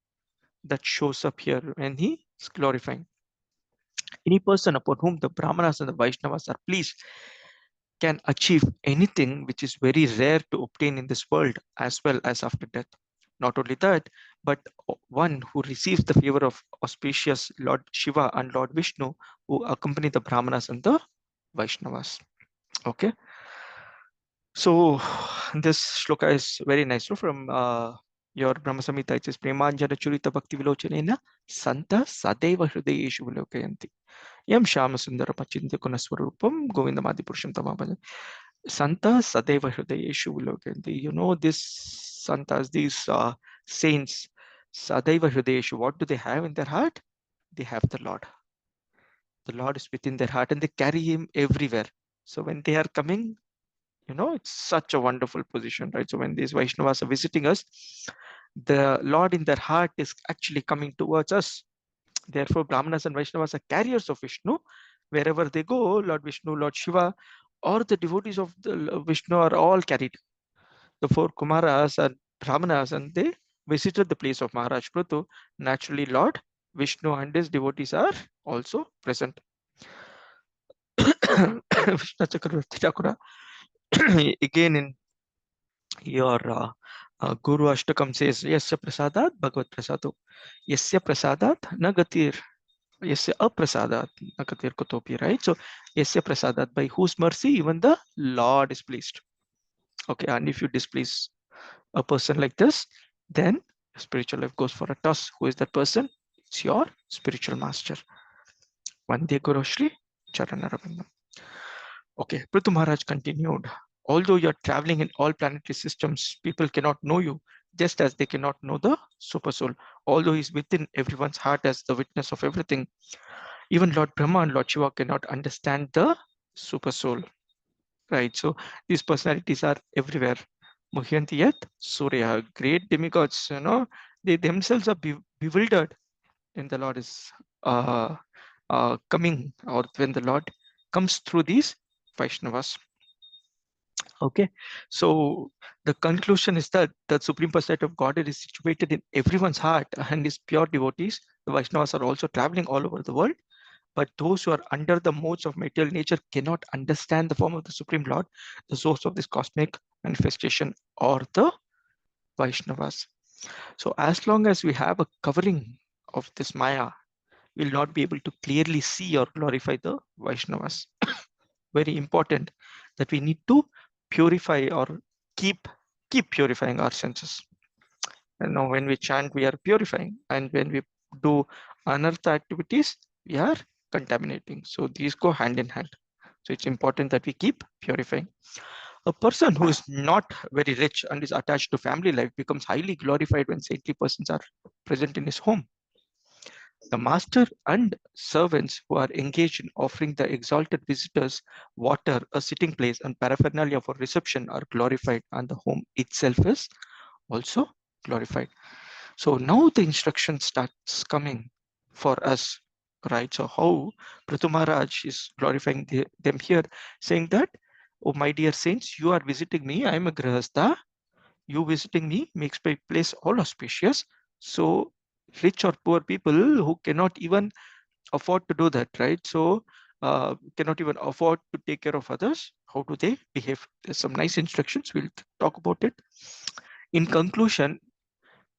that shows up here when he is glorifying. Any person upon whom the Brahmanas and the Vaishnavas are pleased can achieve anything which is very rare to obtain in this world as well as after death. Not only that, but one who receives the favor of auspicious Lord Shiva and Lord Vishnu who accompany the Brahmanas and the Vaishnavas. Okay. So this shloka is very nice. So from your Brahma Samhita, it says Premanjana Churita Bhakti Vilochanena Santa Sadeva Hrudayeshu Vilokayanti. Yam Shama Sundara Pachinta Gunaswarupam Govindamadi Purusham Tamabajan. Santa Sadeva Hrudayeshu Vilokayanti. These Santas, these saints, Sadeva Hrudayeshu, what do they have in their heart? They have the Lord. The Lord is within their heart and they carry him everywhere. So when they are coming, You know, it's such a wonderful position, right? So when these Vaishnavas are visiting us, the Lord in their heart is actually coming towards us. Therefore, Brahmanas and Vaishnavas are carriers of Vishnu. Wherever they go, Lord Vishnu, Lord Shiva, or the devotees of the Vishnu are all carried. The four Kumaras are Brahmanas and they visited the place of Maharaj Prithu. Naturally, Lord Vishnu and his devotees are also present. Vishnu Chakravarti Thakura, again in your Guru Ashtakam says, Yasya Prasadat Bhagavad Prasado, Yasya Prasadat Nagatir, Yasya Aprasadat Nagatir Kotopi, right? So, Yasya Prasadat, by whose mercy even the Lord is pleased. Okay, and if you displease a person like this, then spiritual life goes for a toss. Who is that person? It's your spiritual master. Vande Guru Shri Charanarabindam. Okay, Prithu Maharaj continued. Although you're traveling in all planetary systems, people cannot know you, just as they cannot know the super soul. Although he's within everyone's heart as the witness of everything, even Lord Brahma and Lord Shiva cannot understand the super soul. Right? So these personalities are everywhere. Muhyanti yat Surya, great demigods, you know, they themselves are bewildered when the Lord is coming, or when the Lord comes through these Vaishnavas. Okay, so the conclusion is that the Supreme Personality of Godhead is situated in everyone's heart and is pure devotees. The Vaishnavas are also traveling all over the world, but those who are under the modes of material nature cannot understand the form of the Supreme Lord, the source of this cosmic manifestation, or the Vaishnavas. So as long as we have a covering of this Maya, we'll not be able to clearly see or glorify the Vaishnavas. Very important that we need to purify or keep purifying our senses. And now when we chant, we are purifying, and when we do anartha activities, we are contaminating. So these go hand in hand. So it's important that we keep purifying. A person who is not very rich and is attached to family life becomes highly glorified when saintly persons are present in his home. The master and servants who are engaged in offering the exalted visitors water, a sitting place, and paraphernalia for reception are glorified, and the home itself is also glorified. So now the instruction starts coming for us, right? So how Prithu Maharaj is glorifying them here, saying that, oh my dear saints, you are visiting me, I am a Grihastha, you visiting me makes my place all auspicious. So rich or poor people who cannot even afford to do that, right? So cannot even afford to take care of others, how do they behave? There's some nice instructions, we'll talk about it. In conclusion,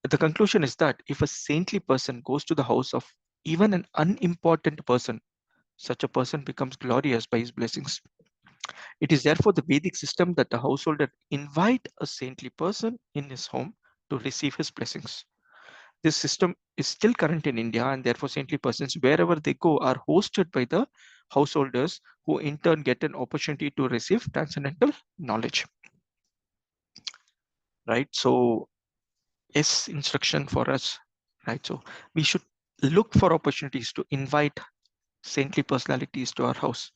the conclusion is that if a saintly person goes to the house of even an unimportant person, such a person becomes glorious by his blessings. It is therefore the Vedic system that the householder invite a saintly person in his home to receive his blessings. This system is still current in India, and therefore saintly persons, wherever they go, are hosted by the householders, who in turn get an opportunity to receive transcendental knowledge. Right? So, is instruction for us. Right? So, we should look for opportunities to invite saintly personalities to our house,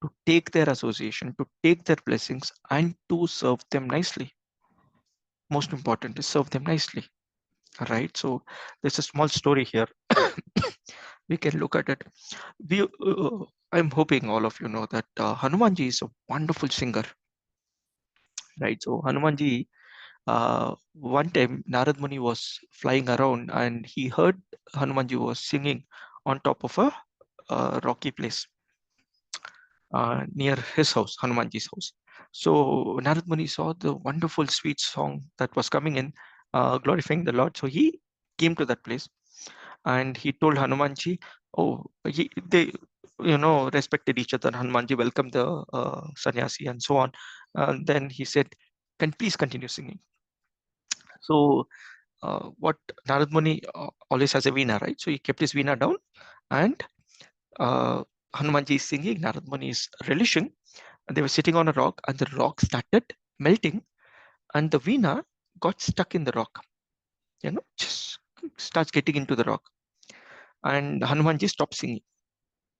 to take their association, to take their blessings, and to serve them nicely. Most important is serve them nicely. Right? So, there's a small story here. We can look at it. I'm hoping all of you know that Hanumanji is a wonderful singer, right? So Hanumanji, one time Narad Muni was flying around and he heard Hanumanji was singing on top of a rocky place near his house, Hanumanji's house. So Narad Muni saw the wonderful sweet song that was coming in, glorifying the Lord. So he came to that place and he told Hanumanji, oh, they, respected each other. Hanumanji welcomed the sannyasi and so on. Then he said, can please continue singing. So what Narad Muni always has a veena, right? So he kept his veena down and Hanumanji is singing, Narad Muni is relishing. And they were sitting on a rock and the rock started melting and the veena got stuck in the rock, just starts getting into the rock. And Hanumanji stopped singing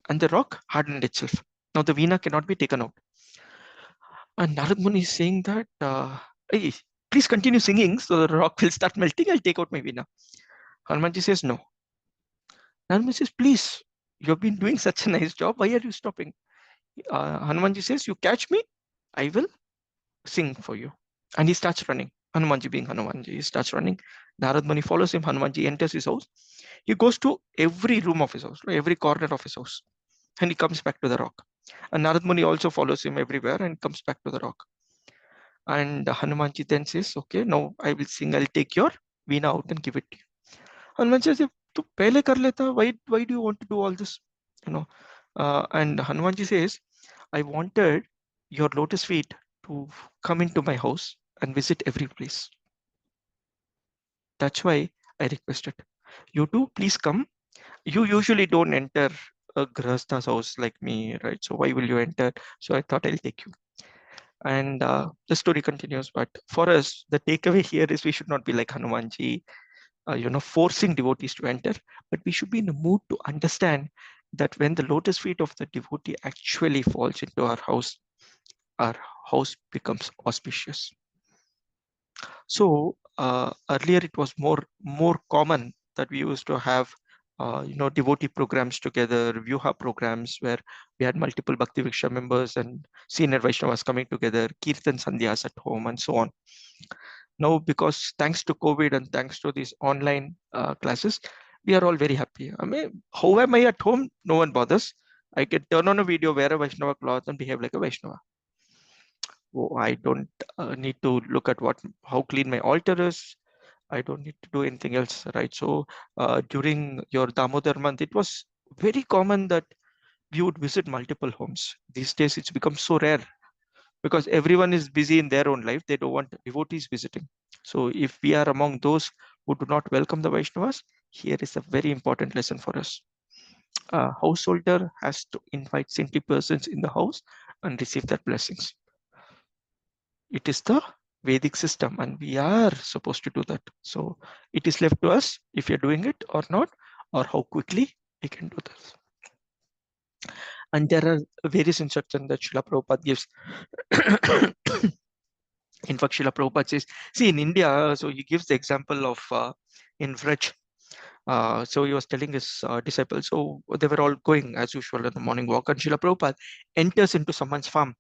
and the rock hardened itself. Now the veena cannot be taken out. And Narad Muni is saying that, hey, please continue singing so the rock will start melting. I'll take out my veena. Hanumanji says, no. Narad Muni says, please, you've been doing such a nice job. Why are you stopping? Hanumanji says, you catch me, I will sing for you. And he starts running. Hanumanji being Hanumanji, he starts running. Narad Muni follows him. Hanumanji enters his house. He goes to every room of his house, every corner of his house, and he comes back to the rock. And Narad Muni also follows him everywhere and comes back to the rock. And Hanumanji then says, okay, now I will sing. I'll take your veena out and give it to you. Hanuman says, "Tu pehle kar leta. Why do you want to do all this? You know." And Hanumanji says, I wanted your lotus feet to come into my house and visit every place. That's why I requested. You two, please come. You usually don't enter a Grahastha's house like me, right? So why will you enter? So I thought I'll take you. And the story continues. But for us, the takeaway here is we should not be like Hanumanji, forcing devotees to enter, but we should be in the mood to understand that when the lotus feet of the devotee actually falls into our house becomes auspicious. So earlier it was more common that we used to have devotee programs together, Vyuha programs where we had multiple Bhakti Viksha members and senior Vaishnavas coming together, Kirtan Sandhyas at home and so on. Now, because thanks to COVID and thanks to these online classes, we are all very happy. I mean, how am I at home? No one bothers. I can turn on a video, wear a Vaishnava cloth and behave like a Vaishnava. Oh, I don't need to look at how clean my altar is. I don't need to do anything else, right? So during your Damodar month, it was very common that we would visit multiple homes. These days, it's become so rare because everyone is busy in their own life. They don't want devotees visiting. So if we are among those who do not welcome the Vaishnavas, here is a very important lesson for us. A householder has to invite saintly persons in the house and receive their blessings. It is the Vedic system and we are supposed to do that. So it is left to us if you're doing it or not, or how quickly we can do this. And there are various instructions that Srila Prabhupada gives. In fact, Srila Prabhupada says, see, in India, so he gives the example of in Vraj. So he was telling his disciples, so they were all going as usual in the morning walk, and Srila Prabhupada enters into someone's farm.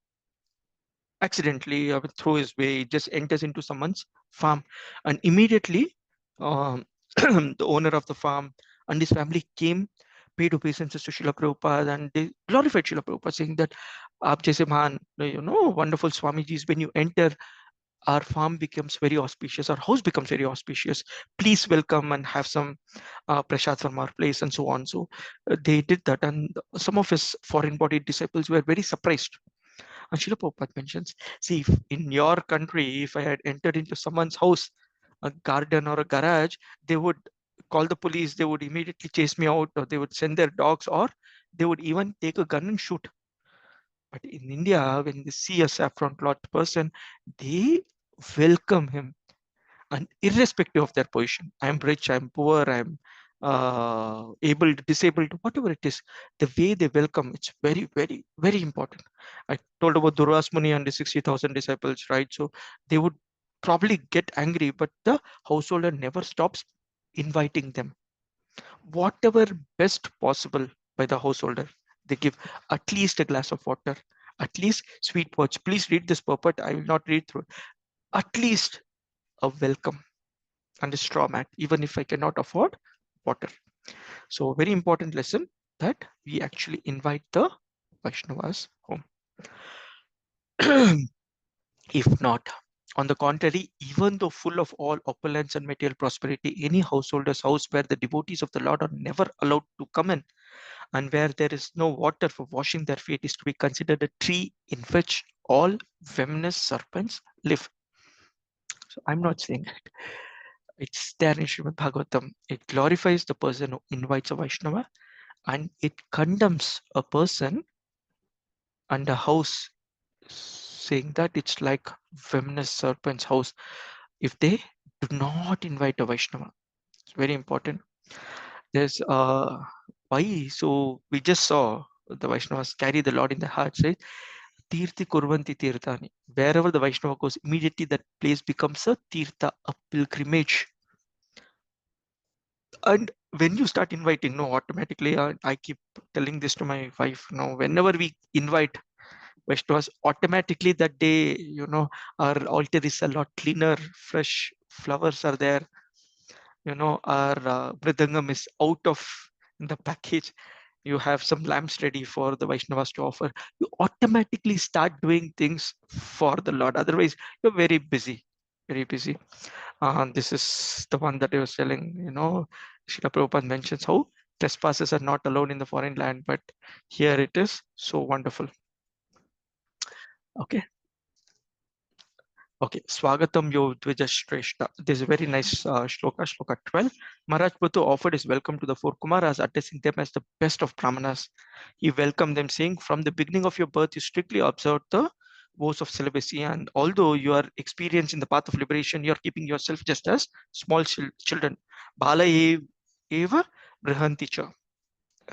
Accidentally, through his way, he just enters into someone's farm. And immediately, the owner of the farm and his family came, paid obeisances to Srila Prabhupada, and they glorified Srila Prabhupada, saying that, Aap jaise mahan, wonderful Swamijis, when you enter, our farm becomes very auspicious, our house becomes very auspicious. Please welcome and have some prasad from our place and so on. So they did that, and some of his foreign body disciples were very surprised. And Srila Prabhupada mentions, see, if in your country, if I had entered into someone's house, a garden or a garage, they would call the police, they would immediately chase me out, or they would send their dogs, or they would even take a gun and shoot. But in India, when they see a saffron cloth person, they welcome him, and irrespective of their position, I'm rich, I'm poor, I'm able, disabled, whatever it is, the way they welcome, it's very, very, very important. I told about Durvas Muni and the 60,000 disciples, right? So they would probably get angry, but the householder never stops inviting them. Whatever best possible by the householder, they give at least a glass of water, at least sweet words. Please read this purport. I will not read through it. At least a welcome and a straw mat, even if I cannot afford water. So very important lesson that we actually invite the Vaishnavas home. If not, on the contrary, even though full of all opulence and material prosperity, any householder's house where the devotees of the Lord are never allowed to come in, and where there is no water for washing their feet, is to be considered a tree in which all venomous serpents live. So I'm not saying that. It's there in Srimad Bhagavatam. It glorifies the person who invites a Vaishnava, and it condemns a person and a house, saying that it's like venomous serpent's house if they do not invite a Vaishnava. It's very important. There's why? So we just saw the Vaishnavas carry the Lord in their hearts, right? Tirthi Kurvanti Tirthani. Wherever the Vaishnava goes, immediately that place becomes a Tirtha, a pilgrimage. And when you start inviting, no, automatically, I keep telling this to my wife, no, whenever we invite Vaishnavas, automatically that day, our altar is a lot cleaner, fresh flowers are there, our Mridangam is out of the package. You have some lamps ready for the Vaishnavas to offer. You automatically start doing things for the Lord. Otherwise, you're very busy, very busy. This is the one that I was telling, Srila Prabhupada mentions how trespassers are not allowed in the foreign land, but here it is so wonderful. Okay. Okay, Swagatam Yo Dvija Shrestha. This is a very nice shloka, shloka 12. Maharaj Prathu offered his welcome to the four Kumaras, addressing them as the best of Brahmanas. He welcomed them, saying, from the beginning of your birth, you strictly observed the vows of celibacy, and although you are experienced in the path of liberation, you are keeping yourself just as small children. Bala eva brihanticha.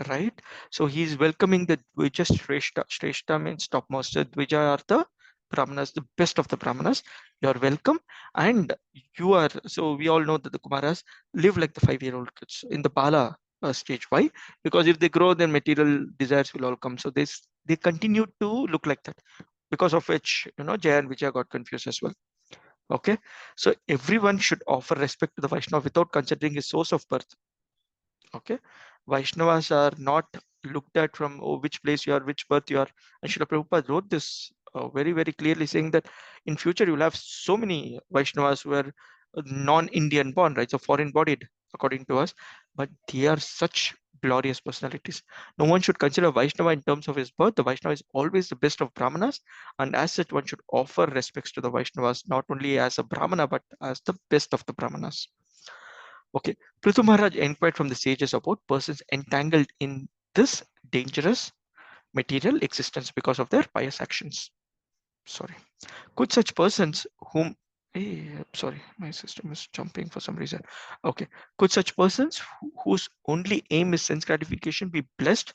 Right? So he is welcoming the Dvija Shrestha. Shrestha means topmost. The Dvija are the Brahmanas, the best of the Brahmanas. You are welcome. And you are, so we all know that the Kumaras live like the 5-year-old kids in the Bala stage. Why? Because if they grow, then material desires will all come. So they continue to look like that. Because of which, Jaya and Vijaya got confused as well. Okay. So everyone should offer respect to the Vaishnava without considering his source of birth. Okay, Vaishnavas are not looked at from which place you are, which birth you are. And Srila Prabhupada wrote this very, very clearly, saying that in future you'll have so many Vaishnavas who are non-Indian born, right? So foreign bodied, according to us, but they are such glorious personalities. No one should consider Vaishnava in terms of his birth. The Vaishnava is always the best of Brahmanas, and as such, one should offer respects to the Vaishnavas not only as a Brahmana but as the best of the Brahmanas. Okay, Prithu Maharaj inquired from the sages about persons entangled in this dangerous material existence because of their pious actions. Sorry. Could such persons whom sorry, my system is jumping for some reason. Okay. Could such persons whose only aim is sense gratification be blessed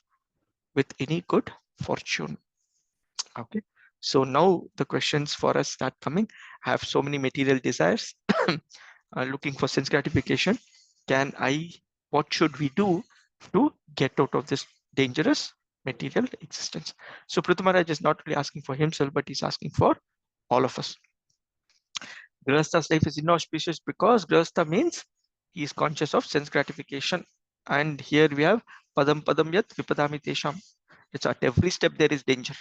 with any good fortune? Okay. So now the questions for us start coming. I have so many material desires, looking for sense gratification. What should we do to get out of this dangerous material existence? So Prithu Maharaj is not only asking for himself, but he's asking for all of us. Grihastha's life is inauspicious because Grihastha means he is conscious of sense gratification. And here we have Padam Padam Yat Vipadami Tesham. It's at every step there is danger.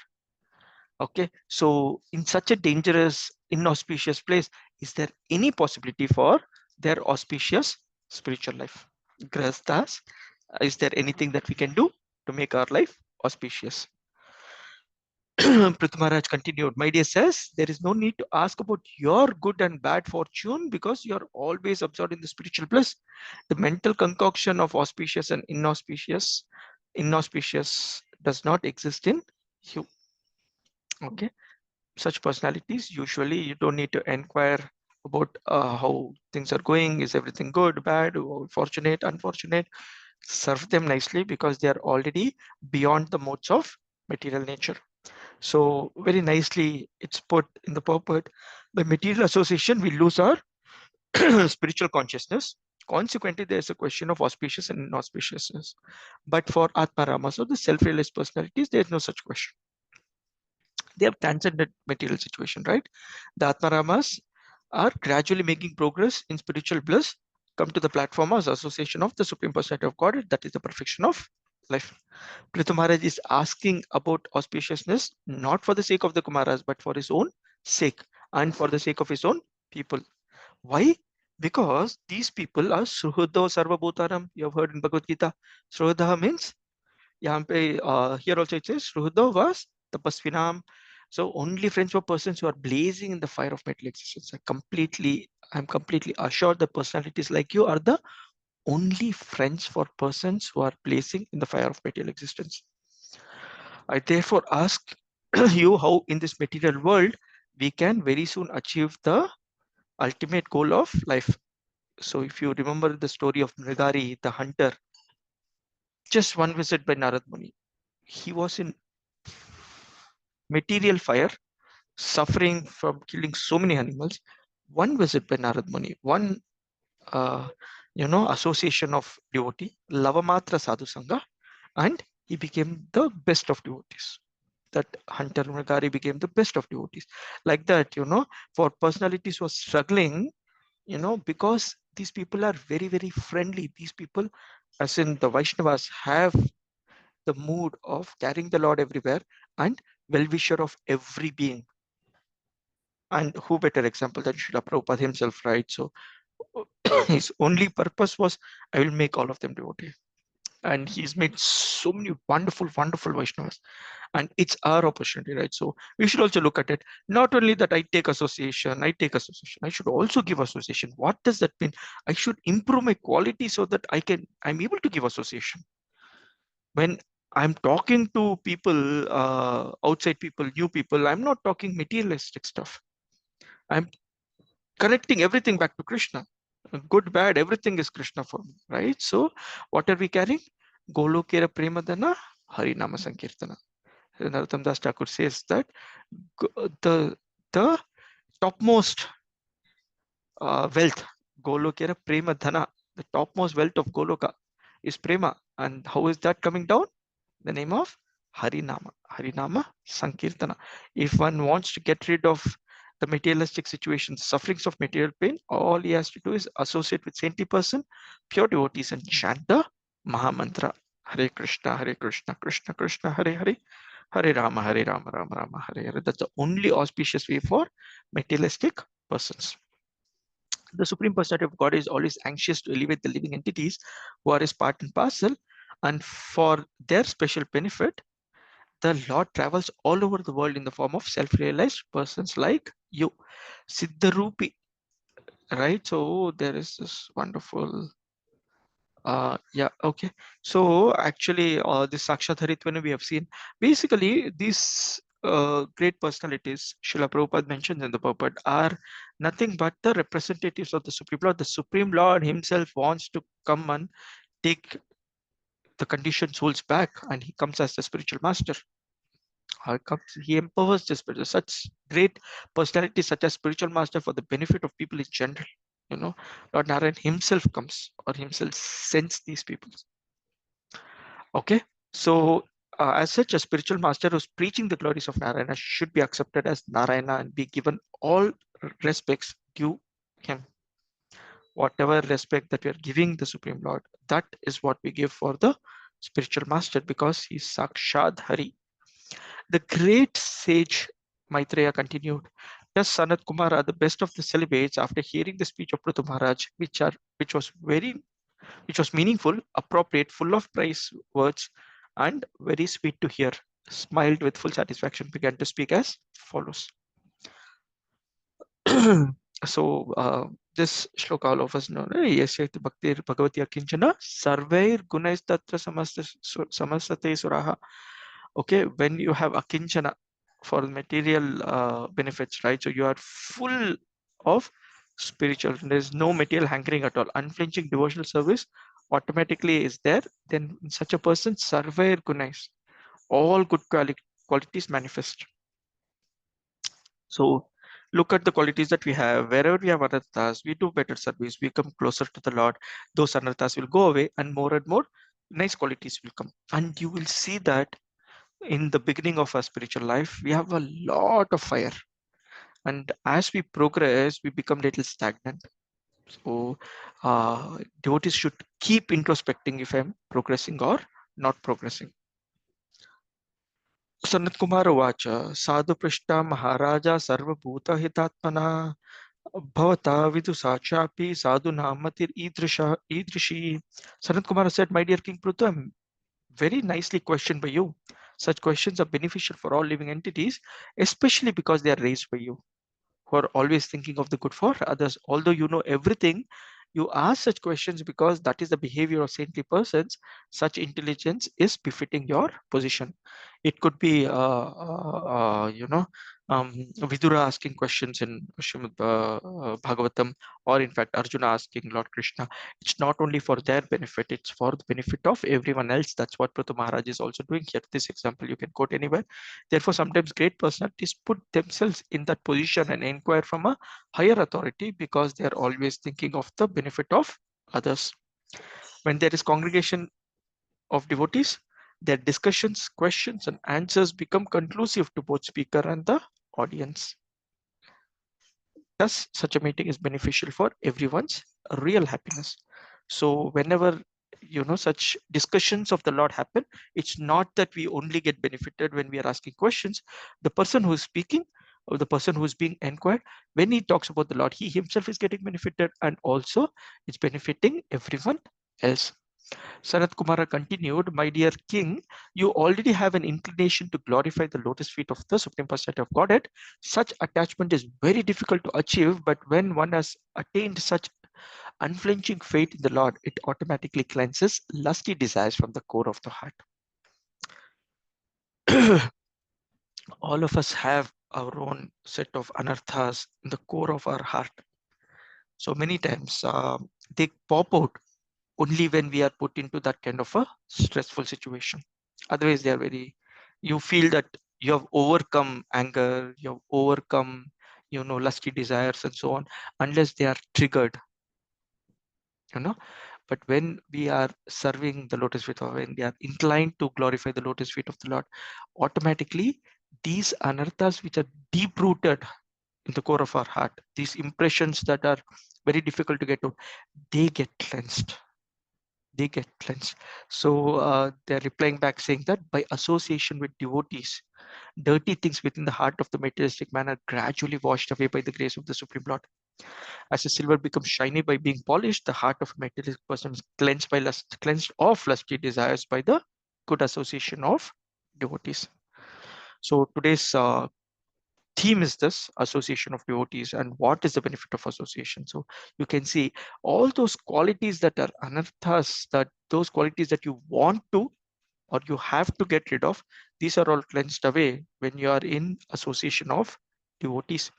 Okay, so in such a dangerous, inauspicious place, is there any possibility for their auspicious spiritual life? Grihasthas, is there anything that we can do to make our life auspicious? Prithu Maharaj continued, my dear says, there is no need to ask about your good and bad fortune because you are always absorbed in the spiritual bliss. The mental concoction of auspicious and inauspicious does not exist in you. Okay, such personalities, usually you don't need to inquire about how things are going, is everything good, bad, fortunate, unfortunate. Serve them nicely because they are already beyond the modes of material nature. So very nicely it's put in the purport, by material association we lose our spiritual consciousness. Consequently, there's a question of auspicious and inauspiciousness. But for Atmaramas or the self-realized personalities, there's no such question. They have transcended material situation, right? The Atmaramas are gradually making progress in spiritual bliss, come to the platform as association of the Supreme Personality of God, that is the perfection of life. Prithu Maharaj is asking about auspiciousness not for the sake of the Kumaras, but for his own sake and for the sake of his own people. Why? Because these people are Suhudho Sarvabhutaram. You have heard in Bhagavad Gita. Suhudha means, here also it says, Suhudho was tapasvinam. So only friends for persons who are blazing in the fire of material existence. I'm completely assured that personalities like you are the only friends for persons who are blazing in the fire of material existence. I therefore ask you how in this material world we can very soon achieve the ultimate goal of life. So if you remember the story of Mridari, the hunter, just one visit by Narad Muni, he was in material fire, suffering from killing so many animals. One visit by Narad Muni, one uh, association of devotee, Lavamatra Sadhu Sangha, and he became the best of devotees. That Hunter Mrigari became the best of devotees. Like that, for personalities who are struggling, because these people are very, very friendly. These people, as in the Vaishnavas, have the mood of carrying the Lord everywhere and well-wisher of every being. And who better example than Srila Prabhupada himself, right? So his only purpose was, I will make all of them devotee. And he's made so many wonderful, wonderful Vaishnavas. And it's our opportunity, right? So we should also look at it. Not only that I take association, I should also give association. What does that mean? I should improve my quality so that I'm able to give association. When I'm talking to people, outside people, new people, I'm not talking materialistic stuff. I'm connecting everything back to Krishna. Good, bad, everything is Krishna for me, right? So what are we carrying? Golokera Premadana, Harinama Sankirtana. Narottam Das Thakur says that the topmost wealth, Golokera Prema Dhana, the topmost wealth of Goloka is Prema. And how is that coming down? The name of Harinama, Harinama Sankirtana. If one wants to get rid of the materialistic situations, sufferings of material pain, all he has to do is associate with saintly person, pure devotees, and chant the Mahamantra. Hare Krishna, Krishna Krishna, Hare Hare, Hare Rama, Rama Rama, Hare Hare. That's the only auspicious way for materialistic persons. The Supreme Personality of God is always anxious to elevate the living entities who are his part and parcel, and for their special benefit, the Lord travels all over the world in the form of self-realized persons like you. Siddharupi, right? So there is this wonderful, yeah, okay. So actually, this Sakshatharitva we have seen, basically these great personalities, Srila Prabhupada mentions in the purport, are nothing but the representatives of the Supreme Lord. The Supreme Lord himself wants to come and take the conditioned souls back, and he comes as the spiritual master. He empowers the spirit. Such great personalities such as spiritual master for the benefit of people in general. Lord Narayan himself comes or himself sends these people. Okay, so as such, a spiritual master who's preaching the glories of Narayana should be accepted as Narayana and be given all respects due him. Whatever respect that we are giving the Supreme Lord, that is what we give for the spiritual master, because he's Sakshad Hari. The great sage Maitreya continued, thus Sanat Kumara, the best of the celibates, after hearing the speech of Prithu Maharaj, which was meaningful, appropriate, full of praise words, and very sweet to hear, smiled with full satisfaction, began to speak as follows. So this shloka all of us know, Yasyati Bhaktir Bhagavati Akinchana Sarvair Gunais Tatra Samasate Suraha. Okay, when you have Akinchana for material benefits, right? So you are full of spiritual, there's no material hankering at all. Unflinching devotional service automatically is there. Then in such a person, Sarvair Gunais, all good qualities manifest. So look at the qualities that we have. Wherever we have anarthas, we do better service, we come closer to the Lord. Those anarthas will go away and more nice qualities will come. And you will see that in the beginning of our spiritual life, we have a lot of fire. And as we progress, we become little stagnant. So devotees should keep introspecting if I'm progressing or not progressing. Sanat Kumar Vacha, Sadhu Prishta Maharaja Sarvabhuta Hitatmana Bhavata Vidusa Chapi Sadhu Namatir Idrishi. Sanat Kumar said, my dear King Prutu, I'm very nicely questioned by you. Such questions are beneficial for all living entities, especially because they are raised by you, who are always thinking of the good for others. Although you know everything, you ask such questions because that is the behavior of saintly persons. Such intelligence is befitting your position. It could be, Vidura asking questions in Srimad Bhagavatam, or in fact Arjuna asking Lord Krishna. It's not only for their benefit, it's for the benefit of everyone else. That's what Prithu Maharaj is also doing here. This example you can quote anywhere. Therefore, sometimes great personalities put themselves in that position and inquire from a higher authority because they are always thinking of the benefit of others. When there is congregation of devotees, their discussions, questions, and answers become conclusive to both speaker and the audience. Thus, such a meeting is beneficial for everyone's real happiness. So, whenever such discussions of the Lord happen, it's not that we only get benefited when we are asking questions. The person who is speaking, or the person who is being inquired, when he talks about the Lord, he himself is getting benefited, and also it's benefiting everyone else. Sanat Kumara continued, "My dear king, you already have an inclination to glorify the lotus feet of the Supreme Personality of Godhead. Such attachment is very difficult to achieve, but when one has attained such unflinching faith in the Lord, it automatically cleanses lusty desires from the core of the heart." All of us have our own set of anarthas in the core of our heart. So many times they pop out only when we are put into that kind of a stressful situation. Otherwise, they are very, you feel that you have overcome anger, you have overcome, lusty desires and so on, unless they are triggered, you know. But when we are serving the lotus feet, or when we are inclined to glorify the lotus feet of the Lord, automatically these anarthas which are deep rooted in the core of our heart, these impressions that are very difficult to get out, they get cleansed. They get cleansed. So they're replying back saying that by association with devotees, dirty things within the heart of the materialistic man are gradually washed away by the grace of the Supreme Lord. As a silver becomes shiny by being polished, the heart of a materialistic person is cleansed by cleansed of lusty desires by the good association of devotees. So today's theme is this association of devotees, and what is the benefit of association. So you can see all those qualities that are anarthas, that those qualities that you want to or you have to get rid of, these are all cleansed away when you are in association of devotees.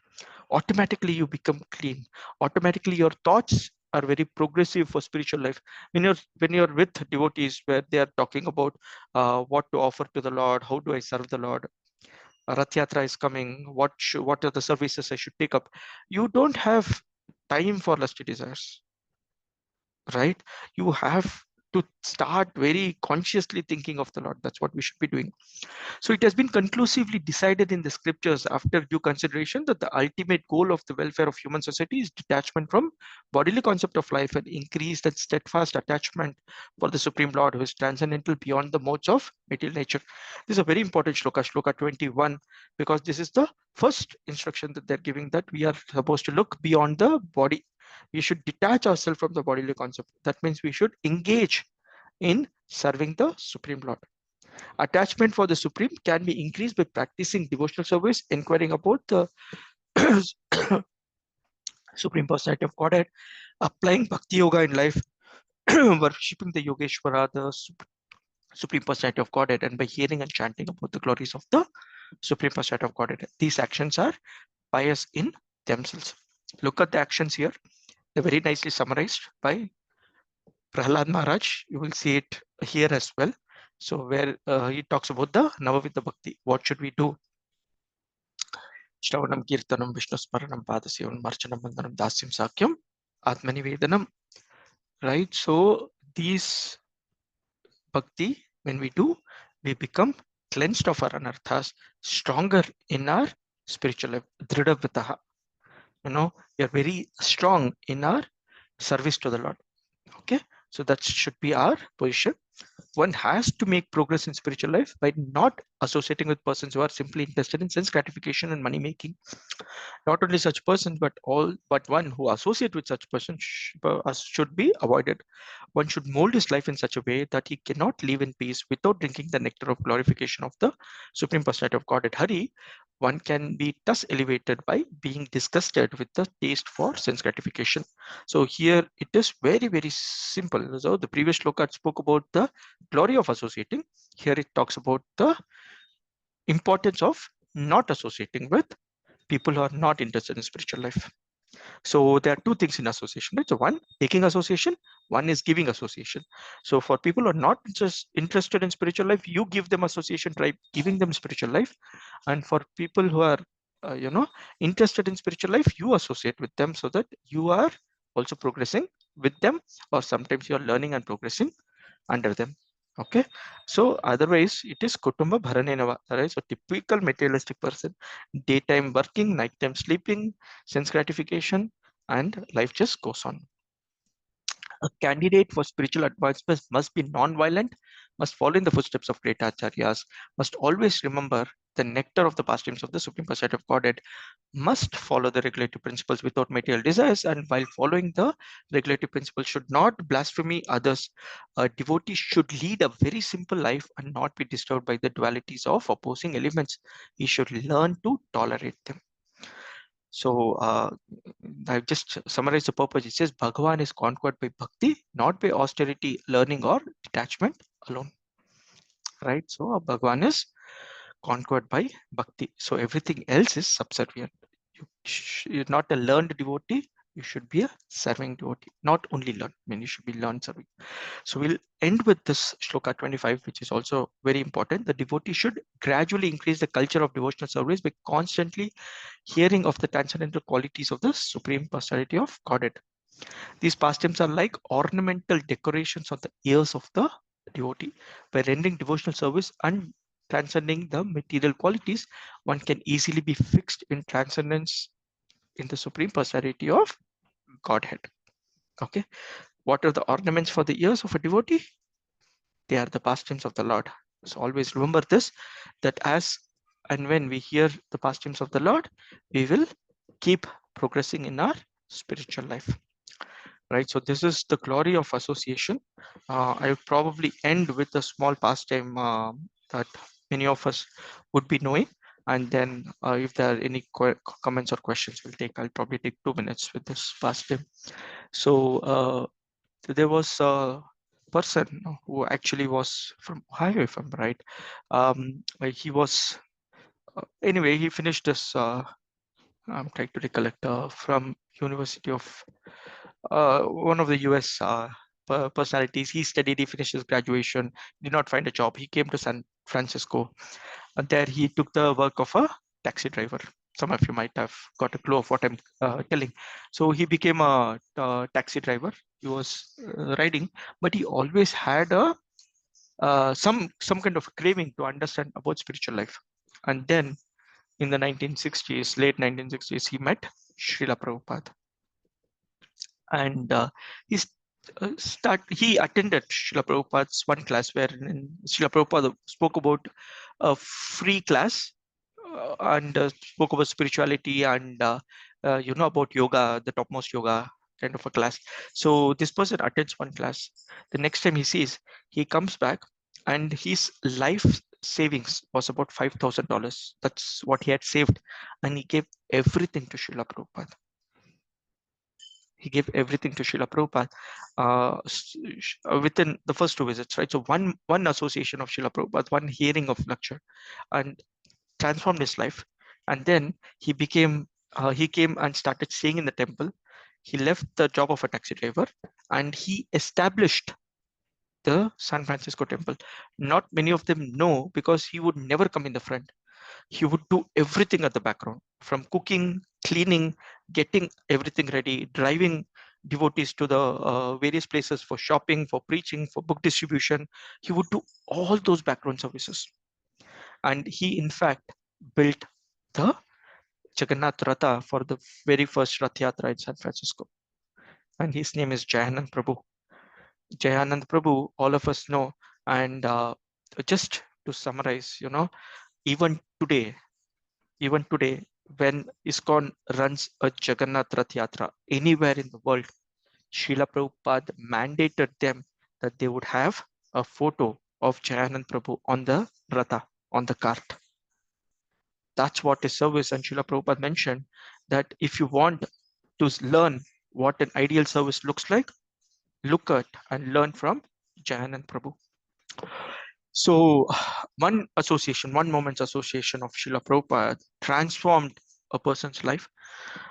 Automatically you become clean. Automatically your thoughts are very progressive for spiritual life. When you're with devotees where they are talking about what to offer to the Lord, how do I serve the Lord, Rath Yatra is coming, what are the services I should take up, you don't have time for lusty desires, right? You have to start very consciously thinking of the Lord. That's what we should be doing. So it has been conclusively decided in the scriptures after due consideration that the ultimate goal of the welfare of human society is detachment from bodily concept of life and increased and steadfast attachment for the Supreme Lord, who is transcendental beyond the modes of material nature. This is a very important shloka, shloka 21, because this is the first instruction that they're giving, that we are supposed to look beyond the body. We should detach ourselves from the bodily concept. That means we should engage in serving the Supreme Lord. Attachment for the Supreme can be increased by practicing devotional service, inquiring about the Supreme Personality of Godhead, applying Bhakti Yoga in life, worshipping the Yogeshwara, the Supreme Personality of Godhead, and by hearing and chanting about the glories of the Supreme Personality of Godhead. These actions are pious in themselves. Look at the actions here. They're very nicely summarized by Prahlad Maharaj. You will see it here as well. So where he talks about the Navavidha Bhakti. What should we do? Shravanam Kirtanam Vishnu Smaranam Padasevam Marchanam Vandanam Dasyam Sakyam Atmanivedanam. Right? So these bhakti, when we do, we become cleansed of our anarthas, stronger in our spiritual life. Dridavitaha. We are very strong in our service to the Lord. Okay, so that should be our position. One has to make progress in spiritual life by not associating with persons who are simply interested in sense gratification and money making. Not only such persons, but one who associate with such persons should be avoided. One should mold his life in such a way that he cannot live in peace without drinking the nectar of glorification of the Supreme Personality of Godhead Hari. One can be thus elevated by being disgusted with the taste for sense gratification. So here it is very, very simple. So the previous shloka spoke about the glory of associating. Here it talks about the importance of not associating with people who are not interested in spiritual life. So there are two things in association, right? So one, taking association, one is giving association. So for people who are not just interested in spiritual life, you give them association, try giving them spiritual life. And for people who are, interested in spiritual life, you associate with them so that you are also progressing with them, or sometimes you are learning and progressing under them. Okay, so otherwise it is kutumba bharanenava, right? So typical materialistic person, daytime working, nighttime sleeping, sense gratification, and life just goes on. A candidate for spiritual advancement must be non-violent, must follow in the footsteps of great acharyas, must always remember the nectar of the pastimes of the Supreme Personality of Godhead, must follow the regulative principles without material desires, and while following the regulative principles should not blaspheme others. A devotee should lead a very simple life and not be disturbed by the dualities of opposing elements. He should learn to tolerate them. So I've just summarized the purpose. It says Bhagavan is conquered by bhakti, not by austerity, learning, or detachment alone. Right? So Bhagavan is conquered by bhakti. So everything else is subservient. You're not a learned devotee. You should be a serving devotee. Not only learn. I mean, you should be learned serving. So we'll end with this shloka 25, which is also very important. The devotee should gradually increase the culture of devotional service by constantly hearing of the transcendental qualities of the Supreme Personality of Godhead. These pastimes are like ornamental decorations on the ears of the devotee. By rendering devotional service and transcending the material qualities, one can easily be fixed in transcendence in the Supreme Personality of Godhead. Okay, what are the ornaments for the ears of a devotee? They are the pastimes of the Lord. So always remember this, that as and when we hear the pastimes of the Lord, we will keep progressing in our spiritual life. Right, so this is the glory of association. I would probably end with a small pastime that many of us would be knowing, and then if there are any comments or questions, I'll probably take 2 minutes with this pastime. So there was a person who actually was from Ohio, if I'm right. He was anyway. He finished this. I'm trying to recollect from University of one of the US personalities. He studied, he finished his graduation, did not find a job. He came to San Francisco, and there he took the work of a taxi driver. Some of you might have got a clue of what I'm telling. So he became a taxi driver. He was riding, but he always had a some kind of craving to understand about spiritual life. And then in the 1960s, late 1960s, he met Srila Prabhupada, and he attended Srila Prabhupada's one class where Srila Prabhupada spoke about a free class, and spoke about spirituality and about yoga, the topmost yoga kind of a class. So this person attends one class. The next time he sees, he comes back, and his life savings was about $5,000. That's what he had saved, and he gave everything to Srila Prabhupada. He gave everything to Srila Prabhupada within the first 2 visits, right? So one association of Srila Prabhupada, one hearing of lecture, and transformed his life. And then he came and started staying in the temple. He left the job of a taxi driver, and he established the San Francisco temple. Not many of them know, because he would never come in the front. He would do everything at the background, from cooking, cleaning, getting everything ready, driving devotees to the various places for shopping, for preaching, for book distribution. He would do all those background services. And he, in fact, built the Jagannath Ratha for the very first Rath Yatra in San Francisco. And his name is Jayanand Prabhu. Jayanand Prabhu, all of us know. And just to summarize, even today, even today, when ISKCON runs a Jagannath Rath Yatra anywhere in the world, Srila Prabhupada mandated them that they would have a photo of Jayanand Prabhu on the Ratha, on the cart. That's what is service. And Srila Prabhupada mentioned that if you want to learn what an ideal service looks like, look at and learn from Jayanand Prabhu. So one moment's association of Srila Prabhupada transformed a person's life.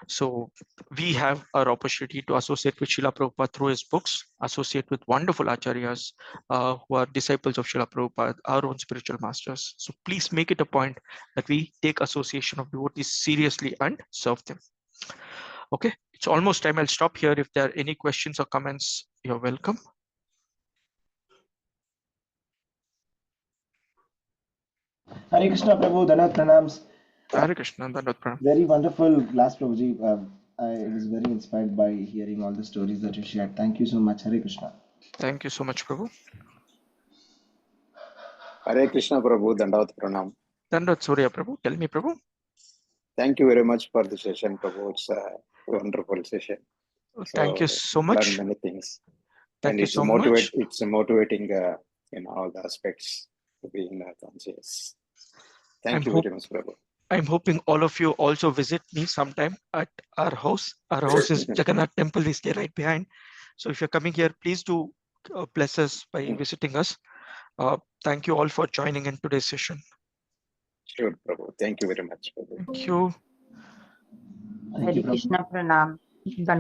So we have our opportunity to associate with Srila Prabhupada through his books, associate with wonderful acharyas who are disciples of Srila Prabhupada, our own spiritual masters. So please make it a point that we take association of devotees seriously and serve them. Okay, it's almost time. I'll stop here. If there are any questions or comments, you're welcome. Hare Krishna Prabhu, Danat Pranams. Hare Krishna, Dandavat Pranam. Very wonderful class, Prabhuji. I was very inspired by hearing all the stories that you shared. Thank you so much. Hare Krishna. Thank you so much, Prabhu. Hare Krishna Prabhu, Dandavat Pranam. Dandavat Surya Prabhu. Tell me, Prabhu. Thank you very much for the session, Prabhu. It's a wonderful session. Thank you so much. Learn many things. Thank And you it's so much. It's motivating in all the aspects to be in conscious. Thank you very much, Prabhu. I'm hoping all of you also visit me sometime at our house. Our house is Jagannath Temple. We stay right behind. So if you're coming here, please do bless us by visiting us. Thank you all for joining in today's session. Sure, Prabhu. Thank you very much, Prabhu. Thank you. Thank you, Hare Prabhu. Krishna Pranam. Dandavat